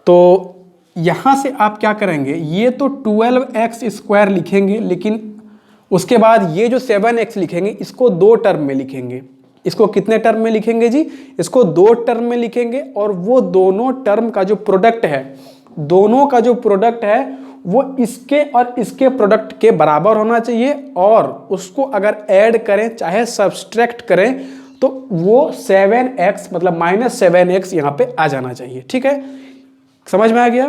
तो यहाँ से आप क्या करेंगे, ये तो 12x स्क्वायर लिखेंगे, लेकिन उसके बाद ये जो 7x लिखेंगे इसको 2 टर्म में लिखेंगे। इसको कितने टर्म में लिखेंगे जी, इसको 2 टर्म में लिखेंगे और वो दोनों टर्म का जो प्रोडक्ट है, दोनों का जो प्रोडक्ट है वो इसके और इसके प्रोडक्ट के बराबर होना चाहिए। और उसको अगर ऐड करें चाहे सब्सट्रैक्ट करें तो वो 7x मतलब -7x यहाँ पे आ जाना चाहिए, ठीक है। समझ में आ गया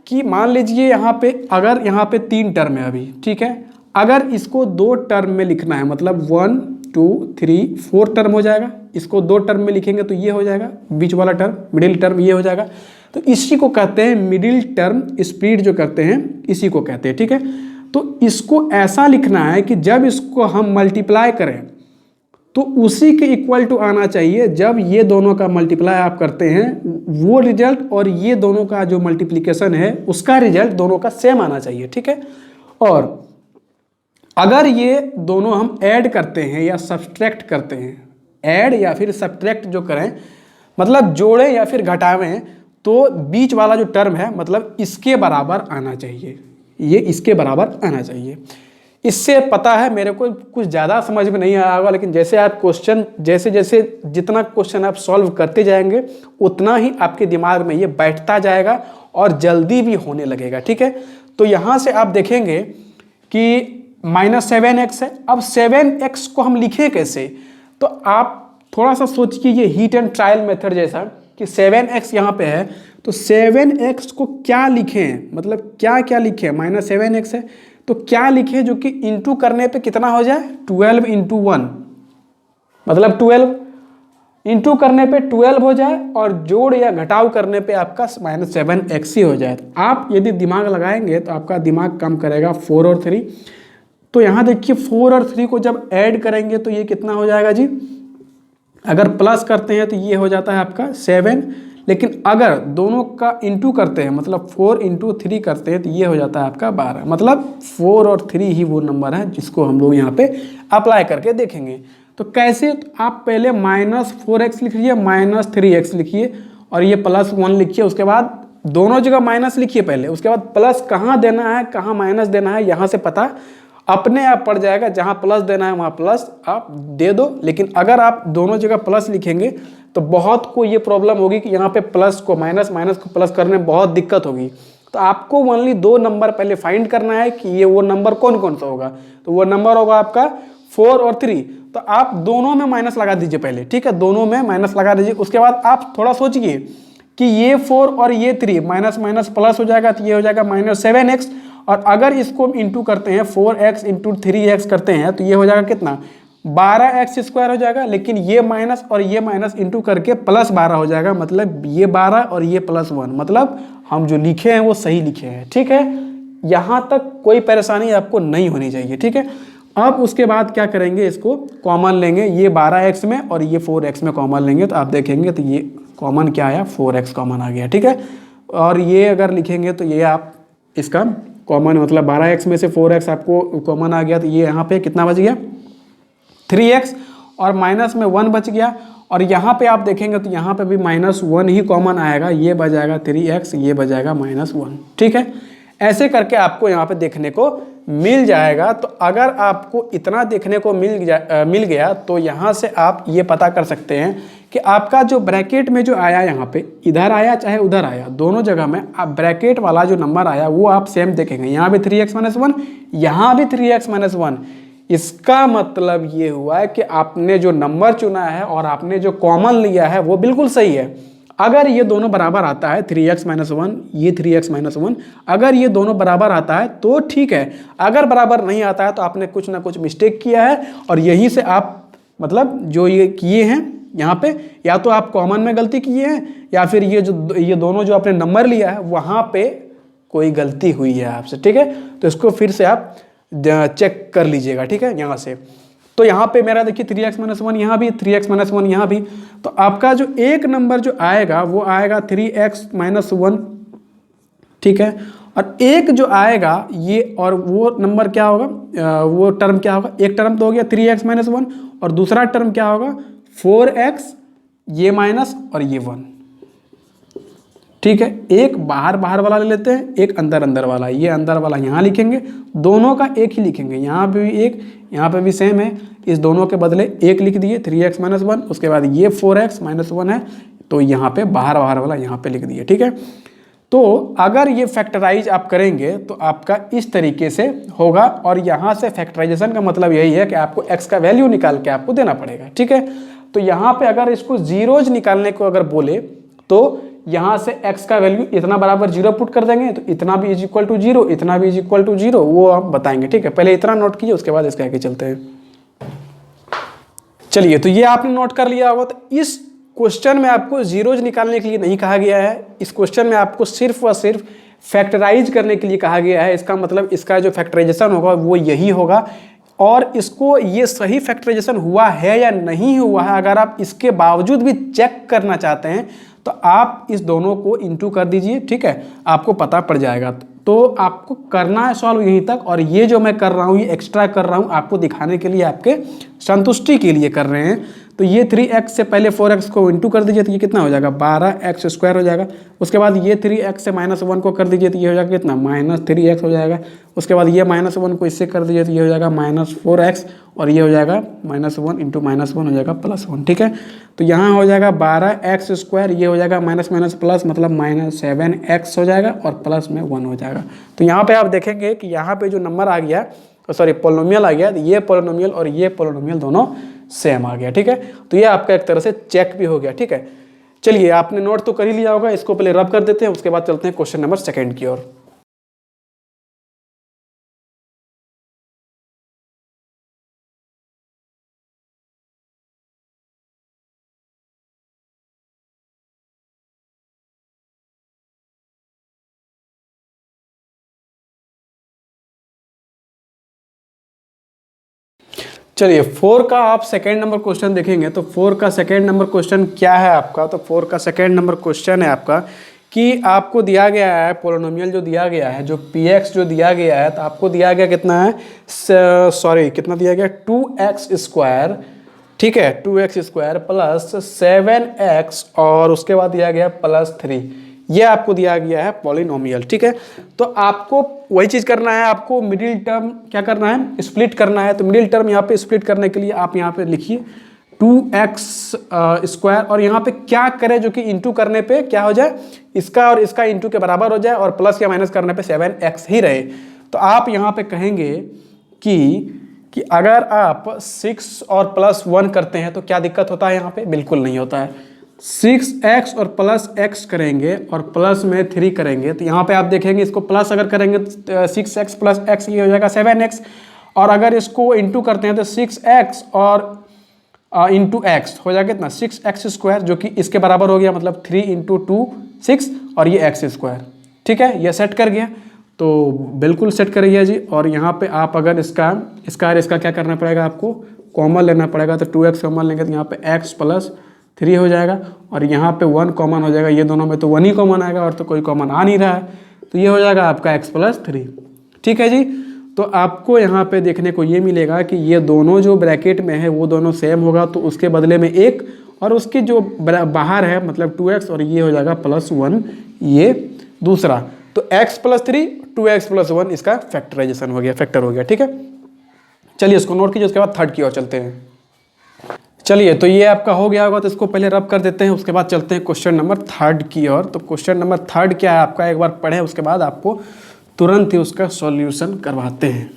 कि मान लीजिए यहाँ पे अगर यहाँ पे 3 टर्म है अभी, ठीक है। अगर इसको 2 टर्म में लिखना है मतलब 1 2 3 4 टर्म हो जाएगा। इसको 2 टर्म में लिखेंगे तो ये हो जाएगा बीच वाला टर्म, मिडिल टर्म ये हो जाएगा। तो इसी को कहते हैं मिडिल टर्म स्प्लिट जो करते हैं इसी को कहते हैं, ठीक है। तो इसको ऐसा लिखना है कि जब इसको हम मल्टीप्लाई करें तो उसी के इक्वल टू आना चाहिए। जब ये दोनों का मल्टीप्लाई आप करते हैं वो रिजल्ट और ये दोनों का जो मल्टीप्लिकेशन है उसका रिजल्ट दोनों का सेम आना चाहिए, ठीक है। और अगर ये दोनों हम ऐड करते हैं या सब्सट्रैक्ट करते हैं, ऐड या फिर सब्ट्रैक्ट जो करें मतलब जोड़ें या फिर घटावें, तो बीच वाला जो टर्म है मतलब इसके बराबर आना चाहिए, ये इसके बराबर आना चाहिए। इससे पता है मेरे को कुछ ज़्यादा समझ में नहीं आया होगा, लेकिन जैसे आप क्वेश्चन जैसे जैसे जितना क्वेश्चन आप सॉल्व करते जाएंगे उतना ही आपके दिमाग में ये बैठता जाएगा और जल्दी भी होने लगेगा, ठीक है। तो यहाँ से आप देखेंगे कि -7x है। अब 7x को हम लिखें कैसे, तो आप थोड़ा सा सोचिए ये हीट एंड ट्रायल मेथड जैसा कि 7x यहाँ पे है तो 7x को क्या लिखें, मतलब क्या क्या लिखें, -7x है तो क्या लिखें जो कि इंटू करने पे कितना हो जाए 12 × 1 मतलब 12 इंटू करने पे 12 हो जाए और जोड़ या घटाव करने पे आपका -7x ही हो जाए। आप यदि दिमाग लगाएंगे तो आपका दिमाग काम करेगा 4 और 3। तो यहाँ देखिए 4 और 3 को जब ऐड करेंगे तो ये कितना हो जाएगा जी, अगर प्लस करते हैं तो ये हो जाता है आपका 7, लेकिन अगर दोनों का इंटू करते हैं मतलब 4 × 3 करते हैं तो ये हो जाता है आपका 12। मतलब 4 और 3 ही वो नंबर है जिसको हम लोग यहाँ पे अप्लाई करके देखेंगे। तो कैसे, तो आप पहले -4x लिख लीजिए, -3x लिखिए और ये +1 लिखिए। उसके बाद दोनों जगह माइनस लिखिए पहले, उसके बाद प्लस कहाँ देना है कहाँ माइनस देना है यहाँ से पता अपने आप पड़ जाएगा। जहाँ प्लस देना है वहाँ प्लस आप दे दो। लेकिन अगर आप दोनों जगह प्लस लिखेंगे तो बहुत को ये प्रॉब्लम होगी कि यहाँ पे प्लस को माइनस, माइनस को प्लस करने में बहुत दिक्कत होगी। तो आपको ओनली 2 नंबर पहले फाइंड करना है कि ये वो नंबर कौन कौन सा होगा। तो वो नंबर होगा आपका 4 और 3। तो आप दोनों में माइनस लगा दीजिए पहले, ठीक है, दोनों में माइनस लगा दीजिए। उसके बाद आप थोड़ा सोचिए कि ये 4 और ये 3 माइनस माइनस प्लस हो जाएगा, तो ये हो जाएगा -7x। और अगर इसको इंटू करते हैं 4x इंटू 3x करते हैं तो ये हो जाएगा कितना 12x² हो जाएगा। लेकिन ये माइनस और ये माइनस इंटू करके +12 हो जाएगा। मतलब ये 12 और ये +1, मतलब हम जो लिखे हैं वो सही लिखे हैं, ठीक है। यहाँ तक कोई परेशानी आपको नहीं होनी चाहिए, ठीक है। अब उसके बाद क्या करेंगे, इसको कॉमन लेंगे, ये 12x में और ये 4x में कॉमन लेंगे। तो आप देखेंगे तो ये कॉमन क्या आया, 4x कॉमन आ गया, ठीक है। और ये अगर लिखेंगे तो ये आप इसका कॉमन मतलब 12x में से 4x आपको कॉमन आ गया। तो ये यहाँ पे कितना बच गया 3x और माइनस में 1 बच गया। और यहाँ पे आप देखेंगे तो यहाँ पे भी -1 ही कॉमन आएगा, ये बच जाएगा 3x, ये बच जाएगा -1, ठीक है। ऐसे करके आपको यहाँ पे देखने को मिल जाएगा। तो अगर आपको इतना देखने को मिल गया तो यहाँ से आप ये पता कर सकते हैं कि आपका जो ब्रैकेट में जो आया, यहाँ पे इधर आया चाहे उधर आया, दोनों जगह में आप ब्रैकेट वाला जो नंबर आया वो आप सेम देखेंगे। यहाँ भी 3x - 1, यहाँ भी 3x - 1। इसका मतलब ये हुआ है कि आपने जो नंबर चुना है और आपने जो कॉमन लिया है वो बिल्कुल सही है। अगर ये दोनों बराबर आता है 3x - 1, ये 3x - 1, अगर ये दोनों बराबर आता है तो ठीक है। अगर बराबर नहीं आता है तो आपने कुछ ना कुछ मिस्टेक किया है। और यहीं से आप मतलब जो ये किए हैं यहाँ पे, या तो आप कॉमन में गलती किए हैं या फिर ये दोनों जो आपने नंबर लिया है वहाँ पे कोई गलती हुई है आपसे, ठीक है। तो इसको फिर से आप चेक कर लीजिएगा, ठीक है, यहाँ से। तो यहाँ पे मेरा देखिए 3x - 1 यहाँ भी, 3x - 1 यहाँ भी। तो आपका जो एक नंबर जो आएगा वो आएगा 3x - 1, ठीक है। और एक जो आएगा ये, और वो नंबर क्या होगा, वो टर्म क्या होगा, एक टर्म तो हो गया 3x - 1 और दूसरा टर्म क्या होगा 4x, ये माइनस और ये 1, ठीक है। एक बाहर बाहर वाला ले लेते हैं, एक अंदर अंदर वाला। ये अंदर वाला यहाँ लिखेंगे, दोनों का एक ही लिखेंगे। यहाँ पे भी एक, यहाँ पे भी सेम है, इस दोनों के बदले एक लिख दिए 3x - 1। उसके बाद ये 4x - 1 है तो यहाँ पे बाहर बाहर वाला यहाँ पे लिख दिए, ठीक है। तो अगर ये फैक्टराइज आप करेंगे तो आपका इस तरीके से होगा। और यहाँ से फैक्टराइजेशन का मतलब यही है कि आपको x का वैल्यू निकाल के आपको देना पड़ेगा, ठीक है। तो यहाँ पे अगर इसको जीरोज निकालने को अगर बोले तो यहाँ से x का वैल्यू इतना बराबर 0 पुट कर देंगे तो इतना भी = 0, इतना भी = 0, वो आप बताएंगे, ठीक है। पहले इतना नोट कीजिए, उसके बाद इसके आगे चलते हैं। चलिए, तो ये आपने नोट कर लिया होगा। तो इस क्वेश्चन में आपको जीरोज निकालने के लिए नहीं कहा गया है, इस क्वेश्चन में आपको सिर्फ और सिर्फ फैक्टराइज करने के लिए कहा गया है। इसका मतलब इसका जो फैक्टराइजेशन होगा वो यही होगा। और इसको ये सही फैक्टराइजेशन हुआ है या नहीं हुआ है, अगर आप इसके बावजूद भी चेक करना चाहते हैं तो आप इस दोनों को इंटू कर दीजिए, ठीक है, आपको पता पड़ जाएगा। तो आपको करना है सॉल्व यहीं तक। और ये जो मैं कर रहा हूँ ये एक्स्ट्रा कर रहा हूँ आपको दिखाने के लिए, आपके संतुष्टि के लिए कर रहे हैं। तो ये 3x से पहले 4x को इंटू कर दीजिए तो ये कितना हो जाएगा 12x² हो जाएगा। उसके बाद ये 3x से -1 को कर दीजिए तो ये हो जाएगा कितना -3x हो जाएगा। उसके बाद ये -1 को इससे कर दीजिए तो ये हो जाएगा -4x और ये हो जाएगा -1 इंटू -1 हो जाएगा +1, ठीक है। तो यहाँ हो जाएगा 12x², ये हो जाएगा माइनस माइनस प्लस मतलब -7x हो जाएगा और प्लस में 1 हो जाएगा। तो यहाँ पे आप देखेंगे कि यहाँ पे जो नंबर आ गया, सॉरी पोलिनोमियल आ गया, ये पोलिनोमियल और ये पोलिनोमियल दोनों सेम आ गया, ठीक है। तो ये आपका एक तरह से चेक भी हो गया, ठीक है। चलिए, आपने नोट तो कर ही लिया होगा, इसको पहले रब कर देते हैं, उसके बाद चलते हैं क्वेश्चन नंबर 2 की ओर। चलिए, 4 का आप सेकेंड नंबर क्वेश्चन देखेंगे तो 4 का सेकेंड नंबर क्वेश्चन क्या है आपका। तो 4 का सेकेंड नंबर क्वेश्चन है आपका कि आपको दिया गया है पोलिनोमियल जो दिया गया है, जो px जो दिया गया है, तो आपको दिया गया कितना है, सॉरी कितना दिया गया 2x², ठीक है, 2x² + 7x और उसके बाद दिया गया +3। ये आपको दिया गया है पॉलिनोमियल, ठीक है। तो आपको वही चीज़ करना है, आपको मिडिल टर्म क्या करना है, स्प्लिट करना है। तो मिडिल टर्म यहाँ पे स्प्लिट करने के लिए आप यहाँ पे लिखिए 2x स्क्वायर, और यहाँ पे क्या करें जो कि इंटू करने पे क्या हो जाए, इसका और इसका इंटू के बराबर हो जाए, और प्लस या माइनस करने पे 7x ही रहे। तो आप यहाँ पे कहेंगे कि अगर आप 6 और प्लस 1 करते हैं तो क्या दिक्कत होता है, यहाँ पे बिल्कुल नहीं होता है। 6x और प्लस x करेंगे और प्लस में 3 करेंगे, तो यहाँ पे आप देखेंगे इसको प्लस अगर करेंगे तो 6x प्लस x ये हो जाएगा 7x, और अगर इसको इंटू करते हैं तो 6x और इंटू एक्स हो जाएगा कितना, 6x स्क्वायर, जो कि इसके बराबर हो गया, मतलब 3 इंटू 2 6 और ये x स्क्वायर, ठीक है। ये सेट कर गया, तो बिल्कुल सेट कर गया जी। और यहाँ पे आप अगर इसका क्या करना पड़ेगा, आपको कॉमन लेना पड़ेगा। तो 2x कॉमन लेंगे तो यहाँ पे x प्लस 3 हो जाएगा, और यहाँ पे 1 कॉमन हो जाएगा, ये दोनों में तो 1 ही कॉमन आएगा, और तो कोई कॉमन आ नहीं रहा है, तो ये हो जाएगा आपका x प्लस 3, ठीक है जी। तो आपको यहाँ पे देखने को ये मिलेगा कि ये दोनों जो ब्रैकेट में है वो दोनों सेम होगा, तो उसके बदले में एक, और उसकी जो बाहर है मतलब 2x, और ये हो जाएगा +1 ये दूसरा। तो x प्लस 3 2x प्लस 1 इसका फैक्टराइजेशन हो गया, फैक्टर हो गया, ठीक है। चलिए इसको नोट कीजिए, उसके बाद थर्ड की ओर चलते हैं। चलिए तो ये आपका हो गया होगा, तो इसको पहले रब कर देते हैं, उसके बाद चलते हैं क्वेश्चन नंबर थर्ड की ओर। तो क्वेश्चन नंबर थर्ड क्या है आपका, एक बार पढ़ें, उसके बाद आपको तुरंत ही उसका सॉल्यूशन करवाते हैं।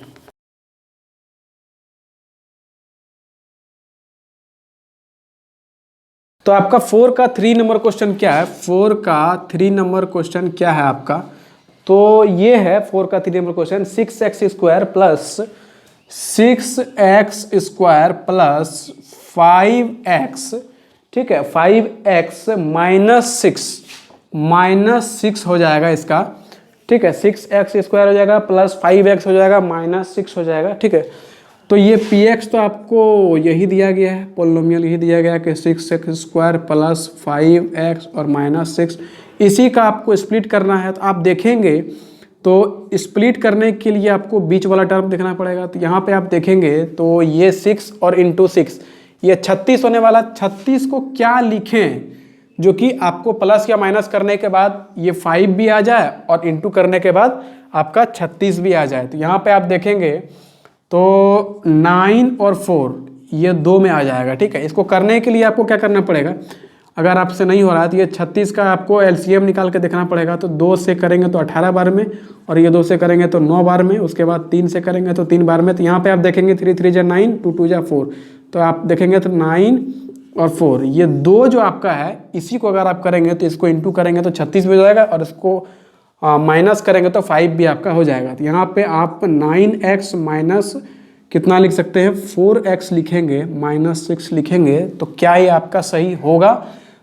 तो आपका 4 का 3 नंबर क्वेश्चन क्या है, 4 का 3 नंबर क्वेश्चन क्या है आपका, तो ये है 4 का 3 number question, 6x square plus 6x square plus 5x, ठीक है, 5x माइनस 6 हो जाएगा इसका, ठीक है। 6x स्क्वायर हो जाएगा प्लस 5x हो जाएगा माइनस 6 हो जाएगा, ठीक है। तो ये px तो आपको यही दिया गया है, पोलिनोमियल यही दिया गया है कि 6x स्क्वायर प्लस 5x और माइनस 6, इसी का आपको स्प्लिट करना है। तो आप देखेंगे तो स्प्लिट करने के लिए आपको बीच वाला टर्म देखना पड़ेगा। तो यहाँ पे आप देखेंगे तो ये 6 और इंटू 6 ये 36 होने वाला, 36 को क्या लिखें जो कि आपको प्लस या माइनस करने के बाद ये 5 भी आ जाए और इंटू करने के बाद आपका 36 भी आ जाए। तो यहाँ पे आप देखेंगे तो 9 और 4 ये 2 में आ जाएगा, ठीक है। इसको करने के लिए आपको क्या करना पड़ेगा, अगर आपसे नहीं हो रहा है तो ये 36 का आपको एलसीएम निकाल के देखना पड़ेगा। तो 2 से करेंगे तो 18 बार में, और ये 2 से करेंगे तो 9 बार में, उसके बाद 3 से करेंगे तो 3 बार में। तो यहाँ पे आप देखेंगे 3 3 जा 9, 2 2 जा 4, तो आप देखेंगे तो 9 और 4 ये 2 जो आपका है, इसी को अगर आप करेंगे तो इसको इंटू करेंगे तो 36 भी हो जाएगा, और इसको माइनस करेंगे तो 5 भी आपका हो जाएगा। तो यहाँ पे आप 9x माइनस कितना लिख सकते हैं, 4x लिखेंगे, माइनस 6 लिखेंगे, तो क्या ये आपका सही होगा।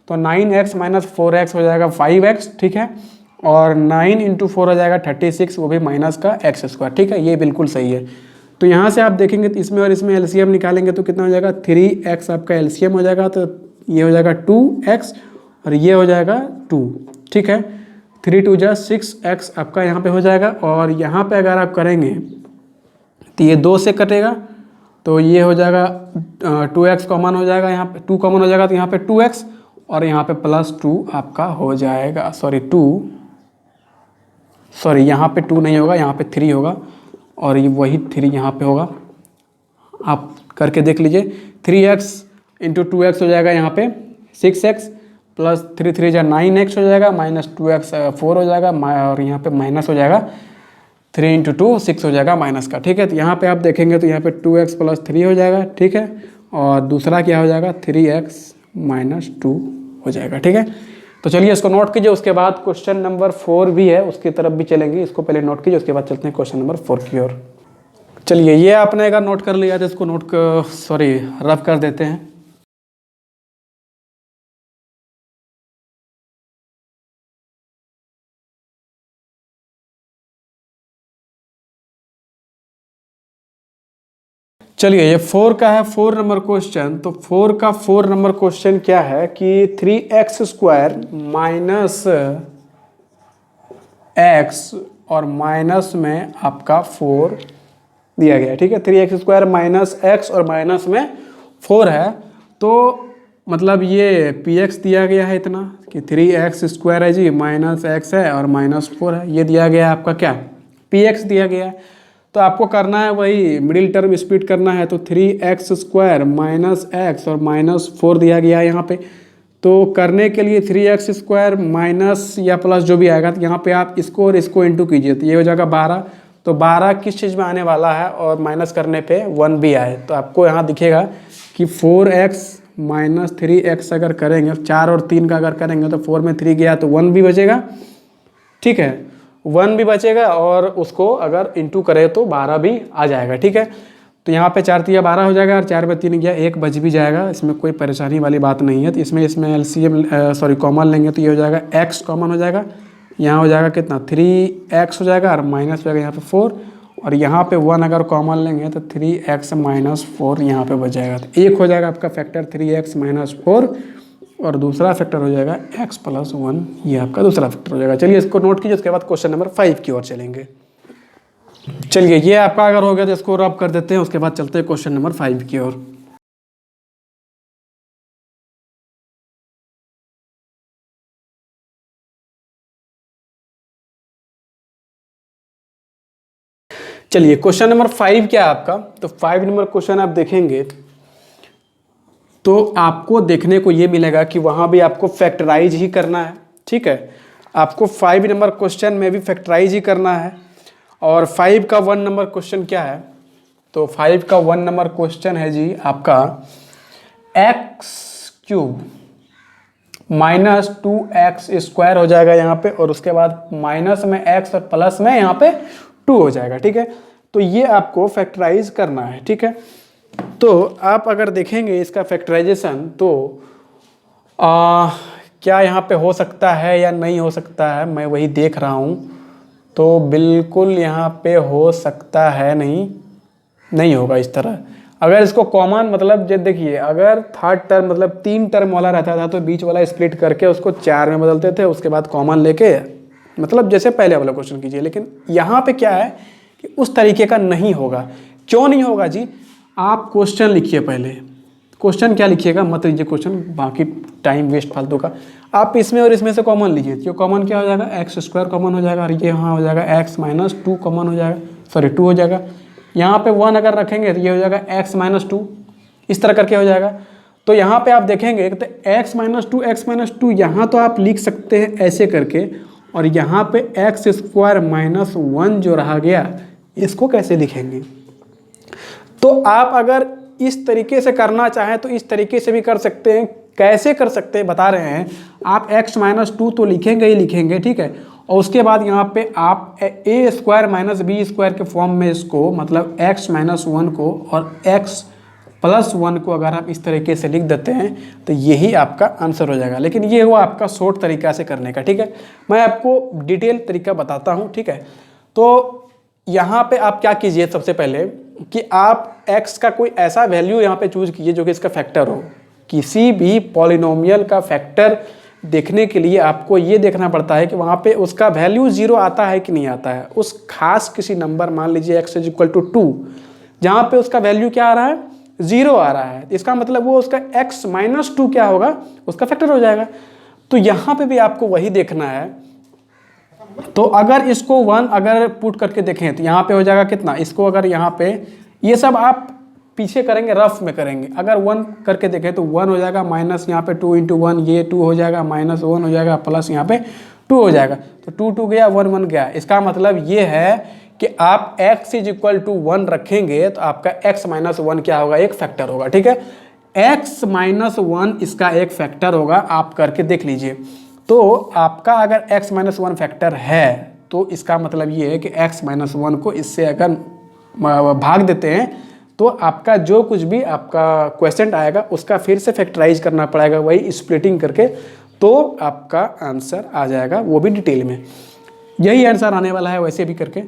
तो 9x माइनस 4x हो जाएगा 5x, ठीक है, और 9 इंटू 4 हो जाएगा 36, वो भी माइनस का x स्क्वायर, ठीक है, ये बिल्कुल सही है। तो यहाँ से आप देखेंगे तो इसमें और इसमें एलसीएम निकालेंगे तो कितना हो जाएगा, 3x आपका एलसीएम हो जाएगा, तो ये हो जाएगा 2x और ये हो जाएगा 2, ठीक है। 3 2 जा 6x आपका यहाँ पे हो जाएगा, और यहाँ पे अगर आप करेंगे तो ये 2 से कटेगा, तो ये हो जाएगा 2x कॉमन हो जाएगा, यहाँ पे 2 कॉमन हो जाएगा, तो यहाँ पे 2x और यहाँ पे प्लस 2 आपका हो जाएगा, सॉरी यहाँ पे 2 नहीं होगा, यहाँ पे 3 होगा, और ये वही 3 यहाँ पे होगा, आप करके देख लीजिए। 3x इंटू 2x हो जाएगा यहाँ पे 6x प्लस 3 3 जा 9x हो जाएगा, माइनस 2x 4 हो जाएगा, और यहाँ पे माइनस हो जाएगा 3 इंटू 2 6 हो जाएगा माइनस का, ठीक है। तो यहाँ पे आप देखेंगे तो यहाँ पे 2x प्लस 3 हो जाएगा, ठीक है, और दूसरा क्या हो जाएगा 3x माइनस 2 हो जाएगा, ठीक है। तो चलिए इसको नोट कीजिए, उसके बाद क्वेश्चन नंबर 4 भी है, उसकी तरफ भी चलेंगे। इसको पहले नोट कीजिए, उसके बाद चलते हैं क्वेश्चन नंबर 4 की ओर। चलिए ये आपने अगर नोट कर लिया तो इसको रफ कर देते हैं। चलिए ये 4 का है 4 नंबर क्वेश्चन। तो 4 का 4 नंबर क्वेश्चन क्या है कि 3x स्क्वायर माइनस x और माइनस में आपका 4 दिया गया है, ठीक है। 3x स्क्वायर माइनस x और माइनस में 4 है। तो मतलब ये पी एक्स दिया गया है इतना कि 3x² है जी, माइनस एक्स है और -4 है, ये दिया गया है आपका क्या, पी एक्स दिया गया है। तो आपको करना है वही मिडिल टर्म स्प्लिट करना है, तो 3x² माइनस एक्स और -4 दिया गया है यहाँ पे। तो करने के लिए 3x² माइनस या प्लस जो भी आएगा, तो यहाँ पे आप इसको और इसको इंटू कीजिए, तो ये हो जाएगा 12। तो 12 किस चीज़ में आने वाला है और माइनस करने पे 1 भी आए, तो आपको यहाँ दिखेगा कि 4x माइनस 3x अगर करेंगे, 4 और 3 का अगर करेंगे तो 4 में 3 गया तो 1 भी बचेगा, ठीक है, 1 भी बचेगा और उसको अगर इंटू करें तो 12 भी आ जाएगा, ठीक है। तो यहाँ पे 4 तिया 12 हो जाएगा और 4 में 3 गया 1 बच भी जाएगा, इसमें कोई परेशानी वाली बात नहीं है। तो इसमें एलसीएम कॉमन लेंगे तो ये हो जाएगा x कॉमन हो जाएगा, यहाँ हो जाएगा कितना 3x हो जाएगा और माइनस हो जाएगा यहाँ पे 4, और यहाँ पे 1 अगर कॉमन लेंगे तो 3x माइनस 4 यहाँ पे बच जाएगा। तो एक हो जाएगा आपका फैक्टर 3x माइनस 4 और दूसरा फैक्टर हो जाएगा x प्लस 1, ये आपका दूसरा फैक्टर हो जाएगा। चलिए इसको नोट कीजिए, उसके बाद क्वेश्चन नंबर 5 की ओर चलेंगे। चलिए ये आपका अगर हो गया तो इसको रब कर देते हैं, उसके बाद चलते हैं क्वेश्चन नंबर 5 की ओर। चलिए क्वेश्चन नंबर 5 क्या है आपका, तो 5 नंबर क्वेश्चन आप देखेंगे तो आपको देखने को ये मिलेगा कि वहाँ भी आपको फैक्टराइज ही करना है, ठीक है। आपको 5 नंबर क्वेश्चन में भी फैक्टराइज ही करना है। और 5 का 1 नंबर क्वेश्चन क्या है, तो 5 का 1 नंबर क्वेश्चन है जी आपका x³ माइनस 2x² हो जाएगा यहाँ पे, और उसके बाद माइनस में x और प्लस में यहाँ पे 2 हो जाएगा, ठीक है। तो ये आपको फैक्टराइज करना है, ठीक है। तो आप अगर देखेंगे इसका फैक्टराइजेशन तो क्या यहाँ पे हो सकता है या नहीं हो सकता है, मैं वही देख रहा हूँ। तो बिल्कुल यहाँ पे हो सकता है, नहीं होगा इस तरह। अगर इसको कॉमन मतलब देखिए, अगर थर्ड टर्म मतलब 3 टर्म वाला रहता था तो बीच वाला स्प्लिट करके उसको 4 में बदलते थे, उसके बाद कॉमन लेके मतलब जैसे पहले वाला क्वेश्चन कीजिए। लेकिन यहाँ पे क्या है कि उस तरीके का नहीं होगा। क्यों नहीं होगा जी, आप क्वेश्चन लिखिए पहले। क्वेश्चन क्या लिखिएगा, मत लीजिए क्वेश्चन, बाकी टाइम वेस्ट फालतू का। आप इसमें और इसमें से कॉमन लीजिए, तो कॉमन क्या हो जाएगा, x² कॉमन हो जाएगा, और ये यहाँ हो जाएगा x माइनस 2 कॉमन हो जाएगा, सॉरी 2 हो जाएगा। यहाँ पे 1 अगर रखेंगे तो ये हो जाएगा x माइनस 2, इस तरह करके हो जाएगा। तो यहाँ पे आप देखेंगे तो x माइनस 2 यहाँ तो आप लिख सकते हैं ऐसे करके, और यहाँ पे x² माइनस 1 जो रहा गया, इसको कैसे लिखेंगे। तो आप अगर इस तरीके से करना चाहें तो इस तरीके से भी कर सकते हैं। कैसे कर सकते हैं बता रहे हैं। आप x माइनस 2 तो लिखेंगे ही लिखेंगे, ठीक है, और उसके बाद यहाँ पे आप a² माइनस b² के फॉर्म में इसको मतलब x माइनस 1 को और x प्लस 1 को अगर आप इस तरीके से लिख देते हैं तो यही आपका आंसर हो जाएगा। लेकिन ये हुआ आपका शॉर्ट तरीका से करने का, ठीक है। मैं आपको डिटेल तरीका बताता हूँ, ठीक है। तो यहाँ पे आप क्या कीजिए, सबसे पहले कि आप x का कोई ऐसा वैल्यू यहाँ पे चूज कीजिए जो कि इसका फैक्टर हो। किसी भी पॉलिनोमियल का फैक्टर देखने के लिए आपको ये देखना पड़ता है कि वहाँ पे उसका वैल्यू 0 आता है कि नहीं आता है। उस खास किसी नंबर, मान लीजिए x इज इक्वल टू 2, जहाँ पे उसका वैल्यू क्या आ रहा है, 0 आ रहा है, इसका मतलब वो उसका x माइनस 2 क्या होगा, उसका फैक्टर हो जाएगा। तो यहाँ पे भी आपको वही देखना है। तो अगर इसको 1 अगर पुट करके देखें तो यहाँ पे हो जाएगा कितना, इसको अगर यहाँ पे ये सब आप पीछे करेंगे, रफ में करेंगे। अगर 1 करके देखें तो 1 हो जाएगा, माइनस यहाँ पे 2 इंटू 1 ये 2 हो जाएगा, माइनस 1 हो जाएगा, प्लस यहाँ पे 2 हो जाएगा। तो 2 2 गया, 1 1 गया। इसका मतलब ये है कि आप x इज इक्वल टू 1 रखेंगे तो आपका x माइनस 1 क्या होगा, एक फैक्टर होगा, ठीक है। x माइनस 1 इसका एक फैक्टर होगा, आप करके देख लीजिए। तो आपका अगर x माइनस 1 फैक्टर है तो इसका मतलब ये है कि x माइनस 1 को इससे अगर भाग देते हैं तो आपका जो कुछ भी आपका क्वेश्चन आएगा उसका फिर से फैक्टराइज करना पड़ेगा, वही स्प्लिटिंग करके, तो आपका आंसर आ जाएगा, वो भी डिटेल में। यही आंसर आने वाला है वैसे भी करके।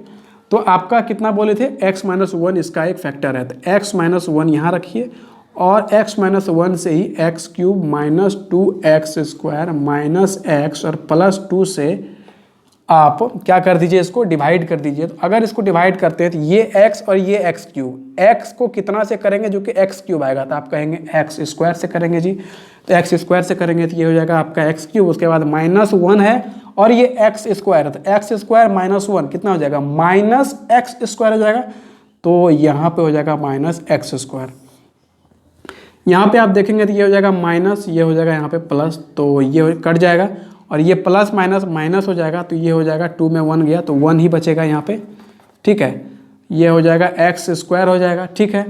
तो आपका कितना बोले थे, x माइनस 1 इसका एक फैक्टर है, तो x माइनस 1 यहाँ रखिए और x माइनस 1 से ही x³ minus 2x² minus x और प्लस 2 से आप क्या कर दीजिए, इसको डिवाइड कर दीजिए। तो अगर इसको डिवाइड करते हैं तो ये x और ये x³ x को कितना से करेंगे, जो कि x³ आएगा, तो आप कहेंगे x² से करेंगे जी। तो एक्स स्क्वायर से करेंगे तो ये हो जाएगा आपका एक्स क्यूब, उसके बाद -1 है और ये एक्स स्क्वायर है, तो एक्स स्क्वायर -1 कितना हो जाएगा, माइनस एक्स स्क्वायर हो जाएगा। तो यहाँ पे हो जाएगा माइनस एक्स स्क्वायर। यहाँ पे आप देखेंगे तो ये हो जाएगा माइनस, ये हो जाएगा यहाँ पे प्लस, तो ये कट जाएगा और ये प्लस माइनस माइनस हो जाएगा, तो ये हो जाएगा 2 में 1 गया तो 1 ही बचेगा यहाँ पे, ठीक है। ये हो जाएगा एक्स स्क्वायर हो जाएगा, ठीक है,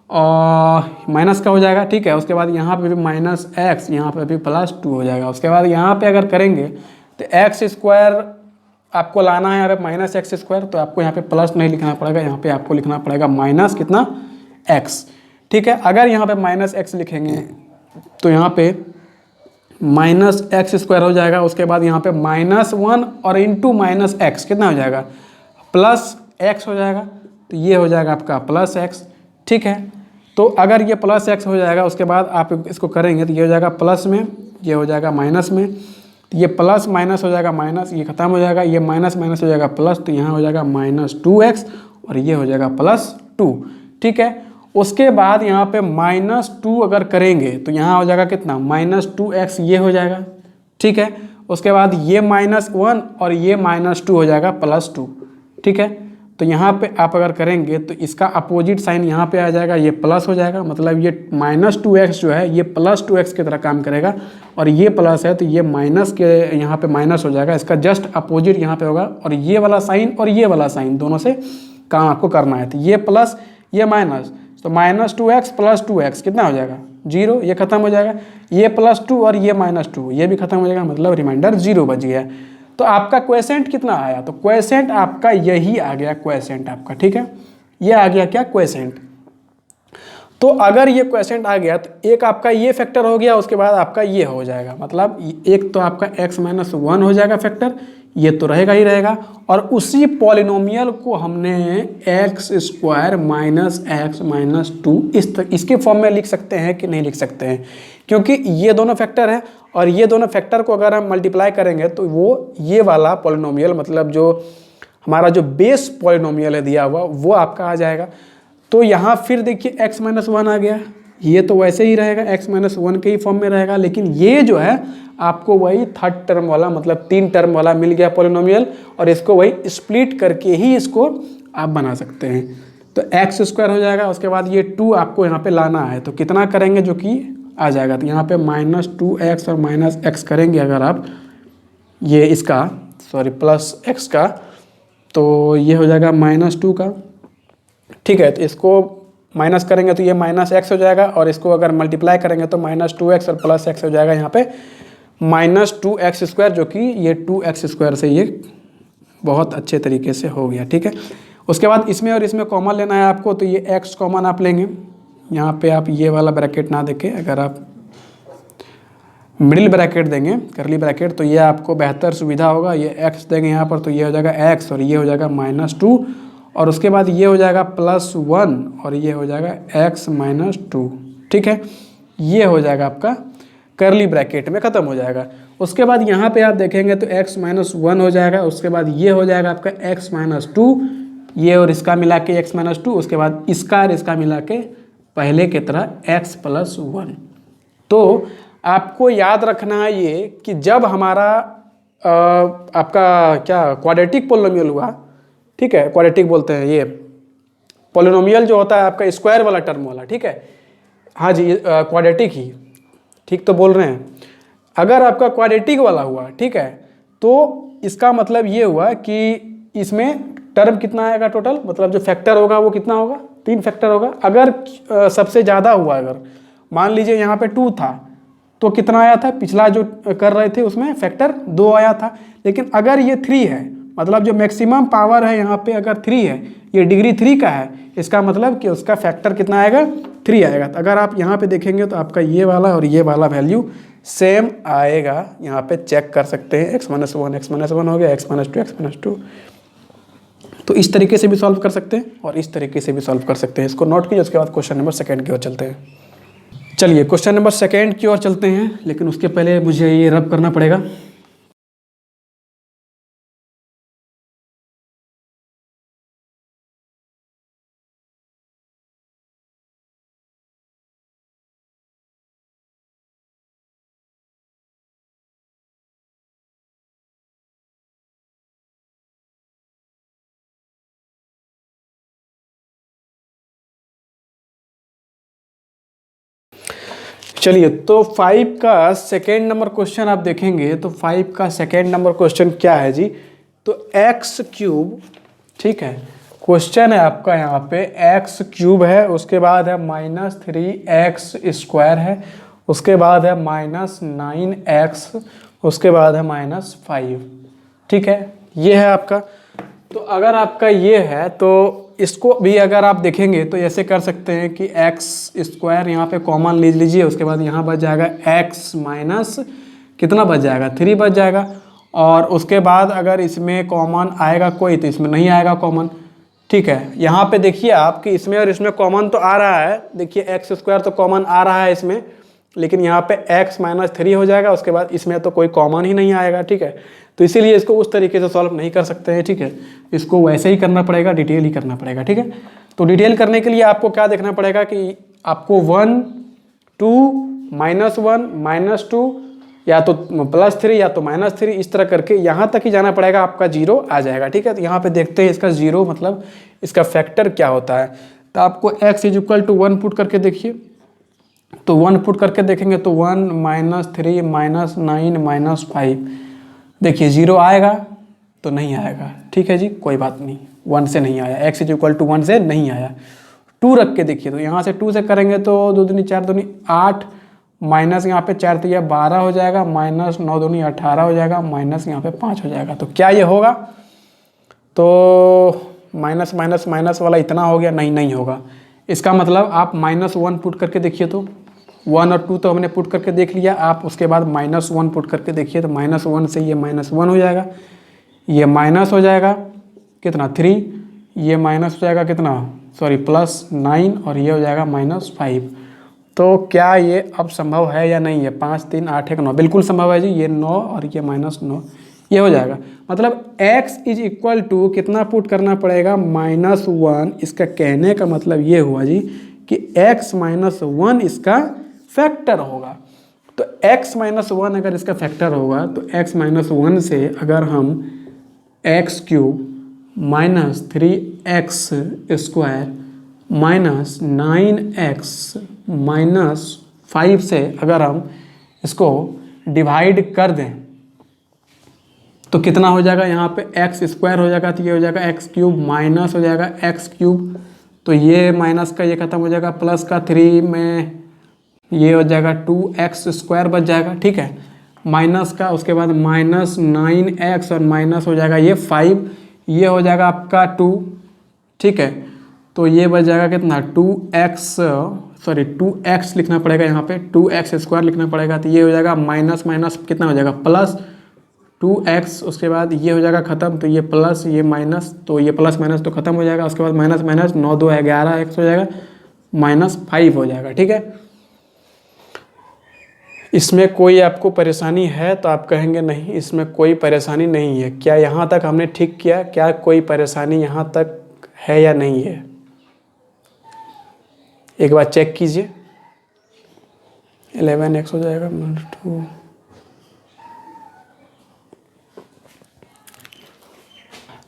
और माइनस का हो जाएगा, ठीक है। उसके बाद यहाँ पे भी माइनस एक्स, यहाँ पे भी +2 हो जाएगा। उसके बाद यहाँ पे अगर करेंगे तो एक्स स्क्वायर आपको लाना है, अगर माइनस एक्स स्क्वायर तो आपको यहाँ पे प्लस नहीं लिखना पड़ेगा, यहाँ पे आपको लिखना पड़ेगा माइनस कितना, एक्स, ठीक है। अगर यहाँ पे माइनस एक्स लिखेंगे तो यहाँ पे माइनस एक्स स्क्वायर हो जाएगा। उसके बाद यहाँ पे -1 और इंटू माइनस एक्स कितना हो जाएगा, प्लस एक्स हो जाएगा, तो ये हो जाएगा आपका प्लस एक्स, ठीक है। तो अगर ये प्लस एक्स हो जाएगा उसके बाद आप इसको करेंगे तो ये हो जाएगा प्लस में, ये हो जाएगा माइनस में, तो ये प्लस माइनस हो जाएगा माइनस, ये खत्म हो जाएगा, ये माइनस माइनस हो जाएगा प्लस, तो यहाँ हो जाएगा -2x और ये हो जाएगा +2, ठीक है। उसके बाद यहाँ पे -2 अगर करेंगे तो यहाँ हो जाएगा कितना, -2x ये हो जाएगा, ठीक है। उसके बाद ये -1 और ये -2 हो जाएगा +2, ठीक है। तो यहाँ पे आप अगर करेंगे तो इसका अपोजिट साइन यहाँ पे आ जाएगा, ये प्लस हो जाएगा, मतलब ये -2x जो है ये +2x की तरह काम करेगा और ये प्लस है तो ये माइनस के यहाँ पे माइनस हो जाएगा, इसका जस्ट अपोजिट यहाँ पे होगा और ये वाला साइन और ये वाला साइन दोनों से काम आपको करना है। तो ये प्लस ये माइनस, तो -2x + 2x कितना हो जाएगा, 0, ये खत्म हो जाएगा। ये +2 और ये -2 ये भी खत्म हो जाएगा, मतलब रिमाइंडर 0 बच गया। तो आपका क्वेसेंट कितना आया, तो क्वेसेंट आपका यही आ गया, क्वेसेंट आपका, ठीक है, ये आ गया क्या, क्वेसेंट। तो अगर ये क्वेसेंट आ गया तो एक आपका ये फैक्टर हो गया, उसके बाद आपका ये हो जाएगा, मतलब एक तो आपका x-1 हो जाएगा फैक्टर, ये तो रहेगा ही रहेगा, और उसी पॉलिनोमियल को हमने x² - x-2 इसके फॉर्म में लिख सकते हैं कि नहीं लिख सकते हैं, क्योंकि ये दोनों फैक्टर है और ये दोनों फैक्टर को अगर हम मल्टीप्लाई करेंगे तो वो ये वाला पॉलिनोमियल, मतलब जो हमारा जो बेस पॉलिनोमियल है दिया हुआ वो आपका आ जाएगा। तो यहाँ फिर देखिए x-1 आ गया, ये तो वैसे ही रहेगा, x-1 के ही फॉर्म में रहेगा, लेकिन ये जो है आपको वही थर्ड टर्म वाला, मतलब 3 टर्म वाला मिल गया पॉलिनोमियल, और इसको वही स्प्लिट करके ही इसको आप बना सकते हैं। तो x² हो जाएगा, उसके बाद ये 2 आपको यहाँ पे लाना है, तो कितना करेंगे जो कि आ जाएगा, तो यहाँ पे -2x और -x करेंगे अगर आप ये इसका प्लस x का, तो ये हो जाएगा -2 का, ठीक है। तो इसको माइनस करेंगे तो ये -x हो जाएगा, और इसको अगर मल्टीप्लाई करेंगे तो -2x और +x हो जाएगा, यहाँ पे -2x², जो कि ये 2x² से ये बहुत अच्छे तरीके से हो गया, ठीक है। उसके बाद इसमें और इसमें कॉमन लेना है आपको, तो ये x कॉमन आप लेंगे, यहाँ पे आप ये वाला ब्रैकेट ना देखें, अगर आप मिडिल ब्रैकेट देंगे करली ब्रैकेट तो ये आपको बेहतर सुविधा होगा। ये x देंगे यहाँ पर तो ये हो जाएगा x और ये हो जाएगा -2, और उसके बाद ये हो जाएगा +1 और ये हो जाएगा x-2, ठीक है। ये हो जाएगा आपका करली ब्रैकेट में ख़त्म हो जाएगा। उसके बाद यहाँ पे आप देखेंगे तो x-1 हो जाएगा, उसके बाद ये हो जाएगा आपका x-2, ये और इसका मिला के x-2, उसके बाद इसका और इसका मिला के पहले की तरह x+1। तो आपको याद रखना है ये कि जब हमारा आपका क्या क्वाड्रेटिक पोलिनोमियल हुआ, ठीक है, क्वाड्रेटिक बोलते हैं ये पोलिनोमियल जो होता है आपका स्क्वायर वाला टर्म वाला, ठीक है, हाँ जी क्वाड्रेटिक ही, ठीक तो बोल रहे हैं। अगर आपका क्वाड्रेटिक वाला हुआ, ठीक है, तो इसका मतलब ये हुआ कि इसमें टर्म कितना आएगा टोटल, मतलब जो फैक्टर होगा वो कितना होगा, 3 फैक्टर होगा। अगर सबसे ज़्यादा हुआ, अगर मान लीजिए यहाँ पे 2 था तो कितना आया था, पिछला जो कर रहे थे उसमें फैक्टर 2 आया था, लेकिन अगर ये 3 है, मतलब जो मैक्सिमम पावर है यहाँ पे अगर 3 है, ये डिग्री 3 का है, इसका मतलब कि उसका फैक्टर कितना आएगा, 3 आएगा। तो अगर आप यहाँ पे देखेंगे तो आपका ये वाला और ये वाला वैल्यू सेम आएगा, यहाँ पे चेक कर सकते हैं, x-1 हो गया, x-2 तो इस तरीके से भी सॉल्व कर सकते हैं और इस तरीके से भी सॉल्व कर सकते हैं। इसको नोट कीजिए। उसके बाद क्वेश्चन नंबर 2 की ओर चलते हैं। चलिए क्वेश्चन नंबर 2 की ओर चलते हैं, लेकिन उसके पहले मुझे ये रब करना पड़ेगा। चलिए, तो 5 का सेकेंड नंबर क्वेश्चन आप देखेंगे तो 5 का सेकेंड नंबर क्वेश्चन क्या है जी, तो एक्स क्यूब, ठीक है, क्वेश्चन है आपका यहाँ पे एक्स क्यूब है, उसके बाद है -3x² है, उसके बाद है -9x, उसके बाद है -5, ठीक है, ये है आपका। तो अगर आपका ये है तो इसको भी अगर आप देखेंगे तो ऐसे कर सकते हैं कि x² यहाँ पे कॉमन ले लीजिए, उसके बाद यहाँ बच जाएगा x माइनस कितना बच जाएगा 3 बच जाएगा, और उसके बाद अगर इसमें कॉमन आएगा कोई तो इसमें नहीं आएगा कॉमन, ठीक है। यहाँ पे देखिए आपकी इसमें और इसमें कॉमन तो आ रहा है, देखिए x² तो कॉमन आ रहा है इसमें, लेकिन यहाँ पे x माइनस 3 हो जाएगा, उसके बाद इसमें तो कोई कॉमन ही नहीं आएगा, ठीक है। तो इसीलिए इसको उस तरीके से सॉल्व नहीं कर सकते हैं, ठीक है, इसको वैसे ही करना पड़ेगा, डिटेल ही करना पड़ेगा, ठीक है। तो डिटेल करने के लिए आपको क्या देखना पड़ेगा कि आपको 1 2 -1 -2 या तो +3 या तो -3 इस तरह करके यहाँ तक ही जाना पड़ेगा, आपका 0 आ जाएगा, ठीक है। तो यहाँ पे देखते हैं इसका 0 मतलब इसका फैक्टर क्या होता है। तो आपको x = 1 पुट करके देखिए, तो 1 पुट करके देखेंगे तो 1 -3 -9 -5, देखिए 0 आएगा तो नहीं आएगा, ठीक है जी, कोई बात नहीं, 1 से नहीं आया, x = 1 से नहीं आया। 2 रख के देखिए, तो यहाँ से 2 से करेंगे तो 2 दूनी 4 दूनी 8, माइनस यहाँ पे 4 तिया 12 हो जाएगा, माइनस 9 दूनी 18 हो जाएगा, माइनस यहाँ पे 5 हो जाएगा। तो क्या ये होगा, तो माइनस माइनस माइनस वाला इतना हो गया, नहीं होगा। इसका मतलब आप -1 पुट करके देखिए, तो 1 और 2 तो हमने पुट करके देख लिया, आप उसके बाद -1 पुट करके देखिए, तो -1 से ये -1 हो जाएगा, ये माइनस हो जाएगा कितना 3, ये माइनस हो जाएगा कितना +9 और ये हो जाएगा -5। तो क्या ये अब संभव है या नहीं है, 5 3 8 1 9, बिल्कुल संभव है जी, ये 9 और ये -9, ये हो जाएगा। मतलब x = कितना पुट करना पड़ेगा -1, इसका कहने का मतलब ये हुआ जी कि x - 1 इसका फैक्टर होगा। तो x - 1 अगर इसका फैक्टर होगा तो x - 1 से अगर हम x³ -3x² -9x -5 से अगर हम इसको डिवाइड कर दें तो कितना हो जाएगा, यहाँ पे x² हो जाएगा, तो ये हो जाएगा x³ माइनस हो जाएगा x³, तो ये माइनस का ये खत्म हो जाएगा, प्लस का 3 में ये हो जाएगा 2x² बच जाएगा, ठीक है, माइनस का, उसके बाद -9x और माइनस हो जाएगा ये 5, ये हो जाएगा आपका 2, ठीक है। तो ये बच जाएगा कितना 2x लिखना पड़ेगा, यहाँ पे 2x² लिखना पड़ेगा, तो ये हो जाएगा माइनस माइनस कितना हो जाएगा +2x, उसके बाद ये हो जाएगा ख़त्म, तो ये प्लस ये माइनस, तो ये प्लस माइनस तो ख़त्म हो जाएगा, उसके बाद माइनस माइनस 9 2 11 x हो जाएगा, -5 हो जाएगा, ठीक है। इसमें कोई आपको परेशानी है तो आप कहेंगे नहीं, इसमें कोई परेशानी नहीं है। क्या यहाँ तक हमने ठीक किया, क्या कोई परेशानी यहाँ तक है या नहीं है, एक बार चेक कीजिए। 11x हो जाएगा -2,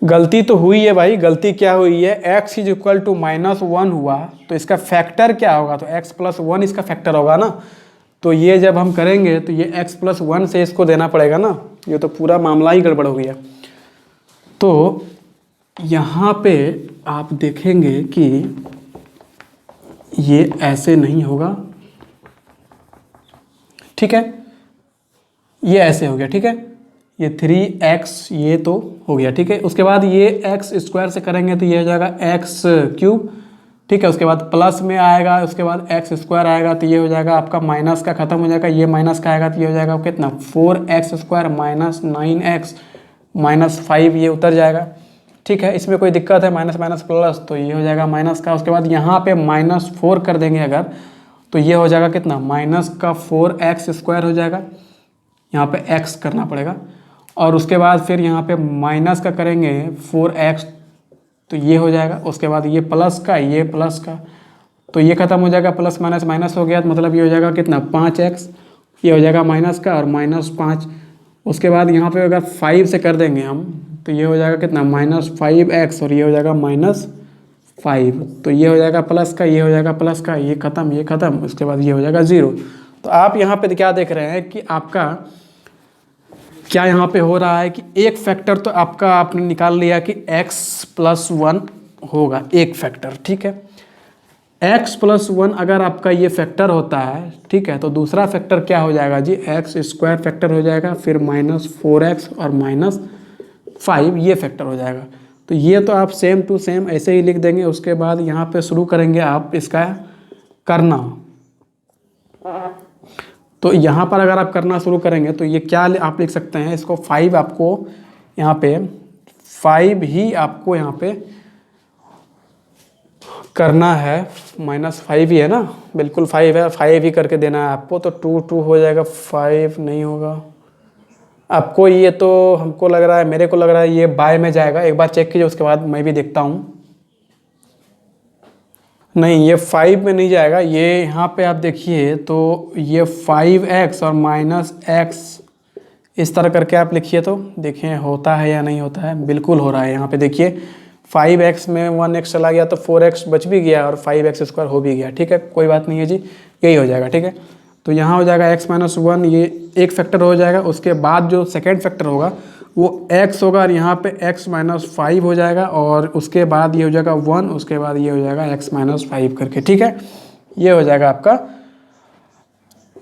गलती तो हुई है भाई, गलती क्या हुई है, x = -1 हुआ तो इसका फैक्टर क्या होगा, तो x + 1 इसका फैक्टर होगा ना। तो ये जब हम करेंगे तो ये x + 1 से इसको देना पड़ेगा ना, ये तो पूरा मामला ही गड़बड़ हो गया। तो यहाँ पे आप देखेंगे कि ये ऐसे नहीं होगा, ठीक है, ये ऐसे हो गया, ठीक है, ये 3x ये तो हो गया, ठीक है। उसके बाद ये x² से करेंगे तो ये हो जाएगा x³, ठीक है, उसके बाद प्लस में आएगा, उसके बाद x² आएगा तो ये हो जाएगा आपका माइनस का ख़त्म हो जाएगा, ये माइनस का आएगा तो ये हो जाएगा कितना 4x² -9x -5, ये उतर जाएगा, ठीक है। इसमें कोई दिक्कत है, माइनस माइनस प्लस, तो ये हो जाएगा माइनस का, उसके बाद यहाँ पे -4 कर देंगे अगर, तो ये हो जाएगा कितना -4x² हो जाएगा, यहाँ पे x करना पड़ेगा, और उसके बाद फिर यहाँ पे माइनस का करेंगे 4x, तो ये हो जाएगा, उसके बाद ये प्लस का, ये प्लस का, तो ये खत्म हो जाएगा, प्लस माइनस माइनस हो गया, तो मतलब ये हो जाएगा कितना 5x, ये हो जाएगा माइनस का और -5, उसके बाद यहाँ पे अगर 5 से कर देंगे हम तो ये हो जाएगा कितना -5x और ये हो जाएगा -5, तो ये हो जाएगा प्लस का, ये हो जाएगा प्लस का, ये ख़त्म, उसके बाद ये हो जाएगा 0। तो आप यहाँ पे क्या देख रहे हैं कि आपका क्या यहाँ पे हो रहा है कि एक फैक्टर तो आपका आपने निकाल लिया कि x+1 होगा, एक फैक्टर, ठीक है। x+1 अगर आपका ये फैक्टर होता है, ठीक है, तो दूसरा फैक्टर क्या हो जाएगा जी, x² फैक्टर हो जाएगा, फिर -4x और -5 ये फैक्टर हो जाएगा। तो ये तो आप सेम टू सेम ऐसे ही लिख देंगे। उसके बाद यहाँ पे शुरू करेंगे आप इसका करना। तो यहाँ पर अगर आप करना शुरू करेंगे तो ये क्या आप लिख सकते हैं, इसको 5 आपको यहाँ पे 5 ही आपको यहाँ पे करना है, -5 ही है ना, बिल्कुल 5 है, 5 ही करके देना है आपको। तो 2 हो जाएगा, 5 नहीं होगा आपको। ये तो हमको लग रहा है, मेरे को लग रहा है ये बाय में जाएगा, एक बार चेक कीजिए, उसके बाद मैं भी देखता हूँ। नहीं, ये 5 में नहीं जाएगा। ये यहाँ पे आप देखिए तो ये 5x और -x इस तरह करके आप लिखिए, तो देखिए होता है या नहीं होता है। बिल्कुल हो रहा है। यहाँ पे देखिए 5x में 1x चला गया तो 4x बच भी गया और 5x² हो भी गया, ठीक है, कोई बात नहीं है जी, यही हो जाएगा, ठीक है। तो यहाँ हो जाएगा x-1, ये एक फैक्टर हो जाएगा। उसके बाद जो सेकेंड फैक्टर होगा वो x होगा और यहाँ पे x-5 हो जाएगा, और उसके बाद ये हो जाएगा 1, उसके बाद ये हो जाएगा x-5 करके, ठीक है, ये हो जाएगा आपका।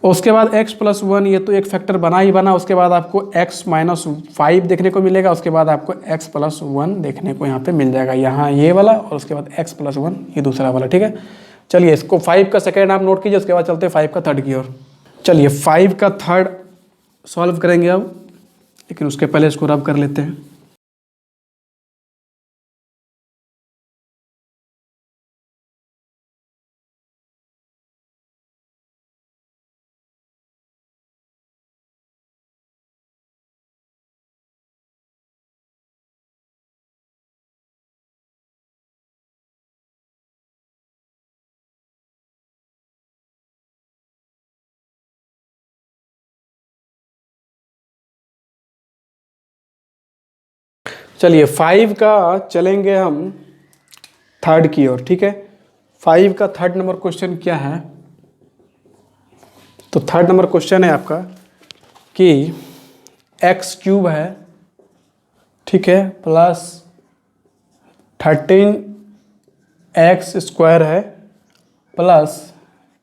उसके बाद x+1 ये तो एक फैक्टर बना ही बना। उसके बाद आपको x-5 देखने को मिलेगा, उसके बाद आपको x+1 देखने को यहाँ पे मिल जाएगा, यहाँ ये वाला, और उसके बाद x+1 ये दूसरा वाला, ठीक है। चलिए इसको 5 का सेकेंड आप नोट कीजिए, उसके बाद चलते हैं 5 का थर्ड की ओर। चलिए 5 का थर्ड सॉल्व करेंगे अब, लेकिन उसके पहले इसको रब कर लेते हैं। चलिए 5 का चलेंगे हम थर्ड की ओर, ठीक है। 5 का थर्ड नंबर क्वेश्चन क्या है, तो थर्ड नंबर क्वेश्चन है आपका कि x³ है, ठीक है, प्लस 13x² है, प्लस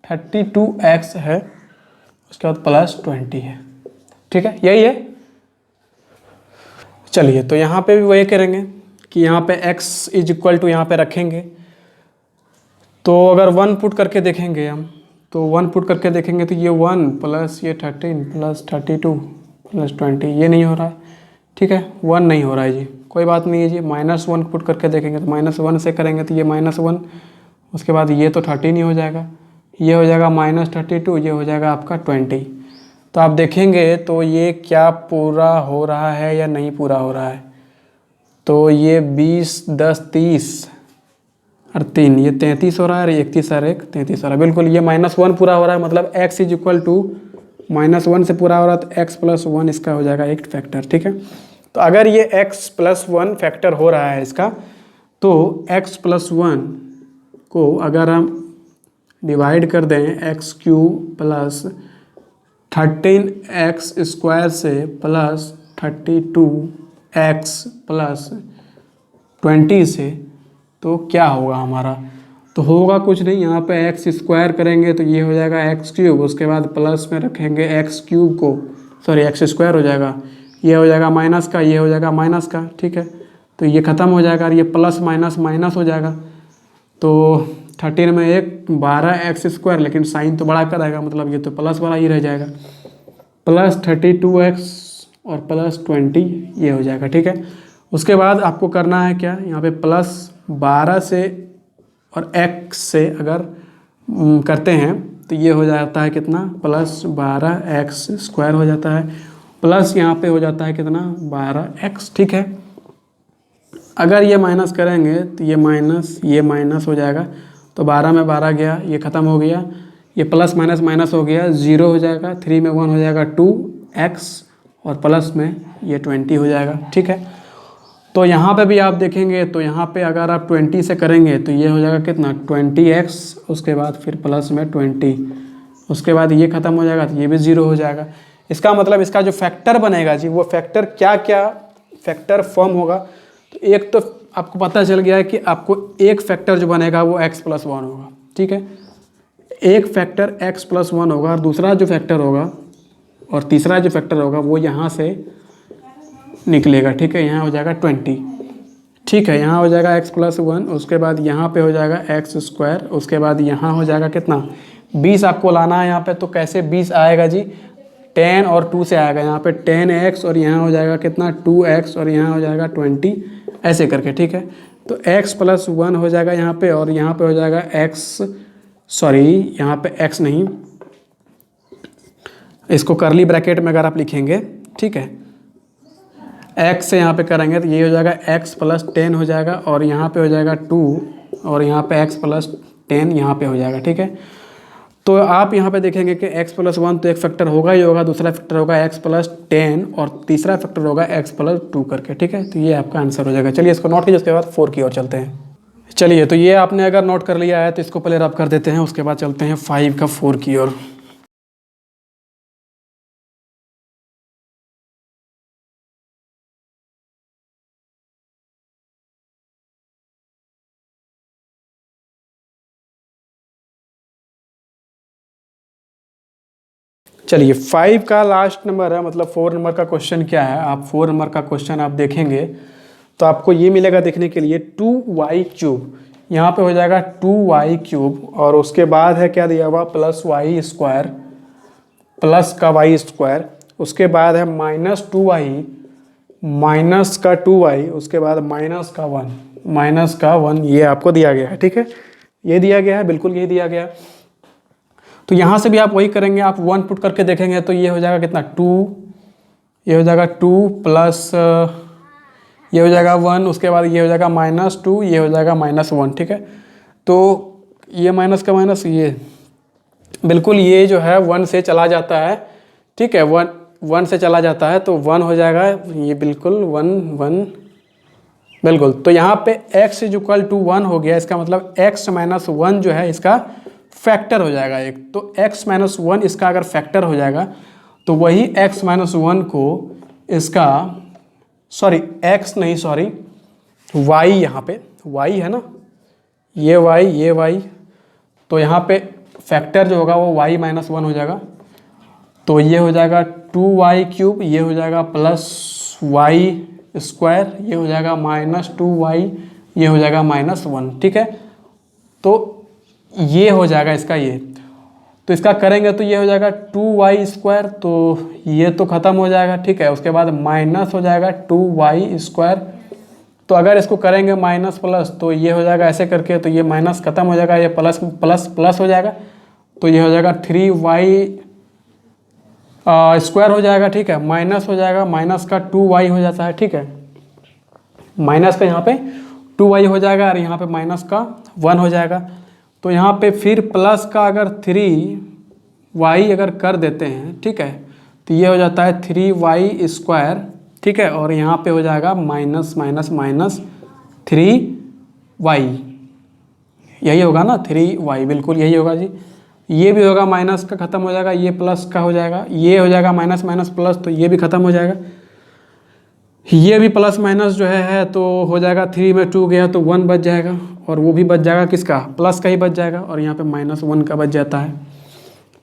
32x है, उसके बाद +20 है, ठीक है, यही है। चलिए तो यहाँ पे भी वही करेंगे कि यहाँ पे x = यहाँ पे रखेंगे। तो अगर 1 पुट करके देखेंगे हम, तो 1 पुट करके देखेंगे तो ये 1 प्लस ये 13 प्लस 32 प्लस 20 ये नहीं हो रहा है, ठीक है, 1 नहीं हो रहा है जी, कोई बात नहीं है जी। -1 पुट करके देखेंगे तो -1 से करेंगे तो ये -1, उसके बाद ये तो 13 ही हो जाएगा, ये हो जाएगा -32, ये हो जाएगा आपका 20। तो आप देखेंगे तो ये क्या पूरा हो रहा है या नहीं पूरा हो रहा है। तो ये 20, 10, 30 और 3 ये 33 हो रहा है, और 31 और 1 33 हो रहा है। बिल्कुल ये -1 पूरा हो रहा है, मतलब x = -1 से पूरा हो रहा है, तो x+1 इसका हो जाएगा एक फैक्टर, ठीक है। तो अगर ये x+1 फैक्टर हो रहा है इसका, तो x+1 को अगर हम डिवाइड कर दें x³ प्लस 13x² से प्लस 32x प्लस 20 से, तो क्या होगा हमारा, तो होगा कुछ नहीं, यहाँ पे x² करेंगे तो ये हो जाएगा x³, उसके बाद प्लस में रखेंगे x³ को, सॉरी x² हो जाएगा, ये हो जाएगा माइनस का, ये हो जाएगा माइनस का, ठीक है। तो ये ख़त्म हो जाएगा और ये प्लस माइनस माइनस हो जाएगा। तो 13 में 1 12x², लेकिन साइन तो बड़ा कर आएगा, मतलब ये तो प्लस वाला ही रह जाएगा, प्लस 32x और प्लस 20 ये हो जाएगा, ठीक है। उसके बाद आपको करना है क्या, यहाँ पे +12 से और x से अगर करते हैं तो ये हो जाता है कितना, +12x² हो जाता है, प्लस यहाँ पे हो जाता है कितना 12x, ठीक है। अगर ये माइनस करेंगे तो ये माइनस हो जाएगा, तो 12 में 12 गया, ये ख़त्म हो गया, ये प्लस माइनस माइनस हो गया, 0 हो जाएगा, 3 में 1 हो जाएगा 2x, और प्लस में ये 20 हो जाएगा, ठीक है। तो यहाँ पे भी आप देखेंगे तो यहाँ पे अगर आप 20 से करेंगे तो ये हो जाएगा कितना 20x, उसके बाद फिर प्लस में 20, उसके बाद ये ख़त्म हो जाएगा तो ये भी 0 हो जाएगा। इसका मतलब इसका जो फैक्टर बनेगा जी, वो फैक्टर क्या क्या फैक्टर फॉर्म होगा। तो एक तो आपको पता चल गया है कि आपको एक फैक्टर जो बनेगा वो x + 1 होगा, ठीक है। एक फैक्टर x + 1 होगा और दूसरा जो फैक्टर होगा और तीसरा जो फैक्टर होगा वो यहाँ से निकलेगा, ठीक है। यहाँ हो जाएगा 20, ठीक है। यहाँ हो जाएगा x + 1, उसके बाद यहाँ पे हो जाएगा x², उसके बाद यहाँ हो जाएगा कितना 20 आपको लाना है यहाँ पे। तो कैसे 20 आएगा जी, 10 और 2 से आएगा। यहाँ पे 10x और यहाँ हो जाएगा कितना 2x और यहाँ हो जाएगा 20, ऐसे करके, ठीक है। तो x + 1 हो जाएगा यहाँ पे और यहाँ पे हो जाएगा यहाँ पे x नहीं, इसको करली ब्रैकेट में अगर आप लिखेंगे, ठीक है, x से यहाँ पे करेंगे तो ये हो जाएगा x + 10 हो जाएगा और यहाँ पे हो जाएगा 2 और यहाँ पे x + 10 यहाँ पे हो जाएगा, ठीक है। तो आप यहाँ पे देखेंगे कि x + 1 तो एक फैक्टर होगा ही होगा, दूसरा फैक्टर होगा x + 10 और तीसरा फैक्टर होगा x + 2 करके, ठीक है। तो ये आपका आंसर हो जाएगा। चलिए इसको नोट कीजिए, उसके बाद 4 की ओर चलते हैं। चलिए, तो ये आपने अगर नोट कर लिया है तो इसको पहले रब कर देते हैं, उसके बाद चलते हैं 5 का 4 की ओर। चलिए 5 का लास्ट नंबर है, मतलब 4 नंबर का क्वेश्चन क्या है। आप 4 नंबर का क्वेश्चन आप देखेंगे तो आपको ये मिलेगा देखने के लिए 2y3, यहाँ पे हो जाएगा 2y3 और उसके बाद है क्या दिया हुआ +y² प्लस का y², उसके बाद है -2y माइनस का 2y, उसके बाद -1 ये आपको दिया गया है, ठीक है। ये दिया गया है, बिल्कुल ये दिया गया है। तो यहाँ से भी आप वही करेंगे, आप 1 पुट करके देखेंगे तो ये हो जाएगा कितना 2, ये हो जाएगा 2 प्लस ये हो जाएगा 1, उसके बाद ये हो जाएगा -2, ये हो जाएगा -1, ठीक है। तो ये माइनस का माइनस, ये बिल्कुल ये जो है 1 से चला जाता है, ठीक है। 1 से चला जाता है तो 1 हो जाएगा, ये बिल्कुल 1 बिल्कुल। तो यहाँ पे x = 1 हो गया, इसका मतलब x - 1 जो है इसका फैक्टर हो जाएगा एक। तो x - 1 इसका अगर फैक्टर हो जाएगा तो वही x - 1 को इसका y, यहाँ पे y है ना, ये y, तो यहाँ पे फैक्टर जो होगा वो y - 1 हो जाएगा। तो ये हो जाएगा 2y3, ये हो जाएगा +y², ये हो जाएगा -2y, ये हो जाएगा -1, ठीक है। तो ये हो जाएगा इसका ये, तो इसका करेंगे तो ये हो जाएगा 2y², तो ये तो ख़त्म हो जाएगा, ठीक है। उसके बाद माइनस हो जाएगा 2y², तो अगर इसको करेंगे माइनस प्लस तो ये हो जाएगा ऐसे करके, तो ये माइनस ख़त्म हो जाएगा, ये प्लस प्लस प्लस हो जाएगा, तो ये हो जाएगा 3y² हो जाएगा, ठीक है। माइनस हो जाएगा, माइनस का 2y हो जाता है, ठीक है। माइनस का यहाँ पे 2y हो जाएगा और यहाँ पे माइनस का 1 हो जाएगा। तो यहाँ पे फिर प्लस का अगर 3y अगर कर देते हैं, ठीक है, तो ये हो जाता है 3y², ठीक है। और यहाँ पे हो जाएगा -3y, यही होगा ना 3y, बिल्कुल यही होगा जी। ये भी होगा, माइनस का ख़त्म हो जाएगा, ये प्लस का हो जाएगा, ये हो जाएगा माइनस माइनस प्लस, तो ये भी ख़त्म हो जाएगा। ये भी प्लस माइनस जो है तो हो जाएगा, 3 में 2 गया तो 1 बच जाएगा, और वो भी बच जाएगा किसका, प्लस का ही बच जाएगा, और यहाँ पे -1 का बच जाता है,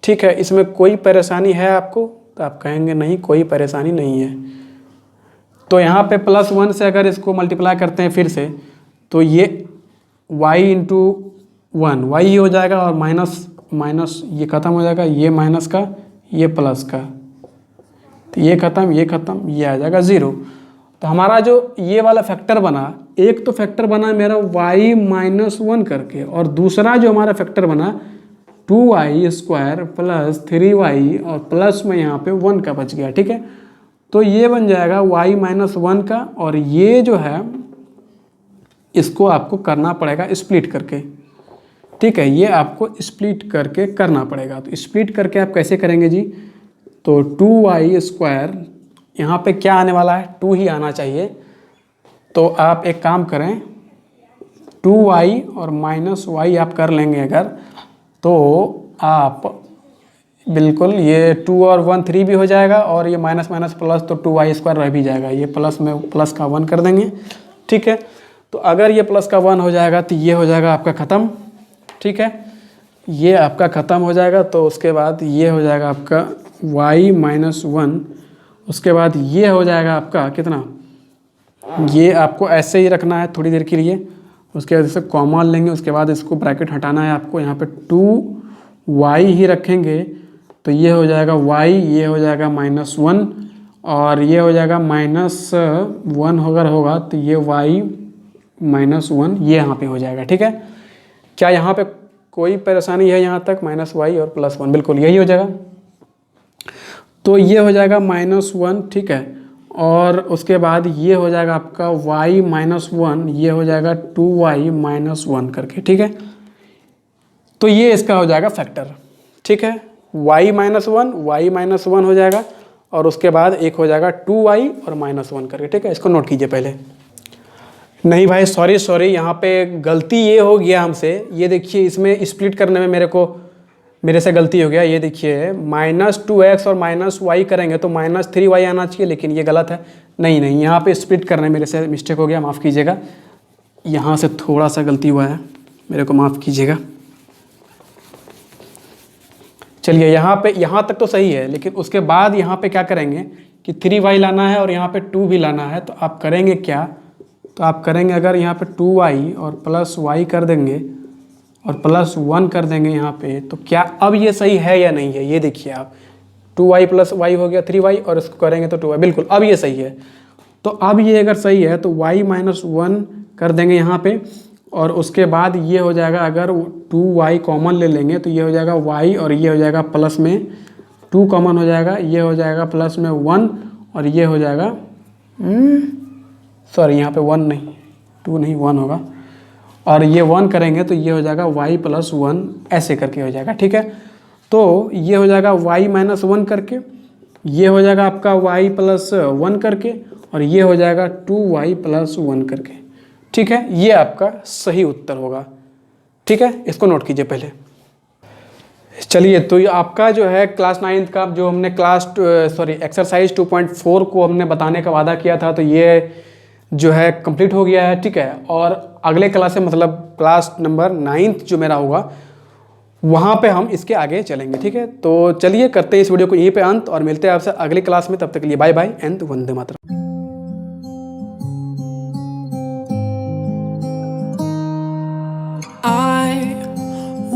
ठीक है। इसमें कोई परेशानी है आपको, तो आप कहेंगे नहीं कोई परेशानी नहीं है। तो यहाँ पे +1 से अगर इसको मल्टीप्लाई करते हैं फिर से, तो ये y × 1 y ही हो जाएगा, और माइनस माइनस ये ख़त्म हो जाएगा, ये माइनस का ये प्लस का, तो ये ख़त्म, ये आ जाएगा 0। तो हमारा जो ये वाला फैक्टर बना, एक तो फैक्टर बना मेरा y - 1 करके, और दूसरा जो हमारा फैक्टर बना 2y² प्लस 3y, और प्लस में यहाँ पे 1 का बच गया, ठीक है। तो ये बन जाएगा y - 1 का, और ये जो है इसको आपको करना पड़ेगा स्प्लिट करके, ठीक है। ये आपको स्प्लिट करके करना पड़ेगा। तो स्प्लिट करके आप कैसे करेंगे जी, तो 2y², यहाँ पे क्या आने वाला है 2 ही आना चाहिए। तो आप एक काम करें, 2y और -y आप कर लेंगे अगर, तो आप बिल्कुल, ये 2 और 1 3 भी हो जाएगा, और ये माइनस माइनस प्लस तो 2y² रह भी जाएगा। ये प्लस में प्लस का 1 कर देंगे, ठीक है। तो अगर ये प्लस का 1 हो जाएगा तो ये हो जाएगा आपका ख़त्म, ठीक है। ये आपका ख़त्म हो जाएगा। तो उसके बाद ये हो जाएगा आपका y-1, उसके बाद ये हो जाएगा आपका कितना, ये आपको ऐसे ही रखना है थोड़ी देर के लिए। उसके बाद इसे कॉमा लेंगे, उसके बाद इसको ब्रैकेट हटाना है आपको। यहाँ पे 2y ही रखेंगे तो ये हो जाएगा y, ये हो जाएगा -1, और ये हो जाएगा -1 अगर होगा तो ये y-1 ये यहाँ पे हो जाएगा, ठीक है। क्या यहाँ पे कोई परेशानी है यहाँ तक? -y और +1, बिल्कुल यही हो जाएगा। तो ये हो जाएगा -1, ठीक है। और उसके बाद ये हो जाएगा आपका y-1, ये हो जाएगा 2y-1 करके, ठीक है। तो ये इसका हो जाएगा फैक्टर, ठीक है। y-1 हो जाएगा, और उसके बाद एक हो जाएगा 2y और -1 करके, ठीक है। इसको नोट कीजिए पहले। नहीं भाई, सॉरी, यहाँ पे गलती ये हो गया हमसे। ये देखिए, इसमें स्प्लिट करने में मेरे से गलती हो गया। ये देखिए, -2x और -y करेंगे तो -3y आना चाहिए, लेकिन ये गलत है। नहीं, यहाँ पे स्प्लिट करने मेरे से मिस्टेक हो गया, माफ़ कीजिएगा। यहाँ से थोड़ा सा गलती हुआ है, मेरे को माफ़ कीजिएगा। चलिए, यहाँ तक तो सही है, लेकिन उसके बाद यहाँ पे क्या करेंगे कि 3y लाना है और यहाँ पे 2 भी लाना है। तो आप करेंगे क्या? तो आप करेंगे, अगर यहाँ पे 2y और +y कर देंगे और +1 कर देंगे यहाँ पे, तो क्या अब ये सही है या नहीं है? ये देखिए आप, 2y + y हो गया 3y, और इसको करेंगे तो 2y, बिल्कुल अब ये सही है। तो अब ये अगर सही है तो y-1 कर देंगे यहाँ पे, और उसके बाद ये हो जाएगा, अगर 2y कॉमन ले लेंगे तो ये हो जाएगा y, और ये हो जाएगा प्लस में 2 कॉमन हो जाएगा, ये हो जाएगा प्लस में 1, और ये हो जाएगा सॉरी, यहाँ पे 1 नहीं, 2 नहीं, 1 होगा। और ये 1 करेंगे तो ये हो जाएगा y+1, ऐसे करके हो जाएगा, ठीक है। तो ये हो जाएगा y-1 करके, ये हो जाएगा आपका y+1 करके, और ये हो जाएगा 2y+1 करके, ठीक है। ये आपका सही उत्तर होगा, ठीक है। इसको नोट कीजिए पहले। चलिए, तो ये आपका जो है क्लास 9th का, जो हमने एक्सरसाइज 2.4 को हमने बताने का वादा किया था, तो ये जो है कंप्लीट हो गया है, ठीक है। और अगले क्लास से, मतलब क्लास नंबर 9th जो मेरा होगा, वहाँ पे हम इसके आगे चलेंगे, ठीक है। तो चलिए, करते हैं इस वीडियो को यहीं पे अंत, और मिलते हैं आपसे अगली क्लास में। तब तक के लिए बाय बाय एंड वंदे मातरम।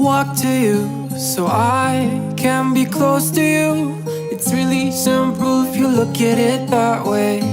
Walk to you so I can be close to you. It's really simple if you look at it that way.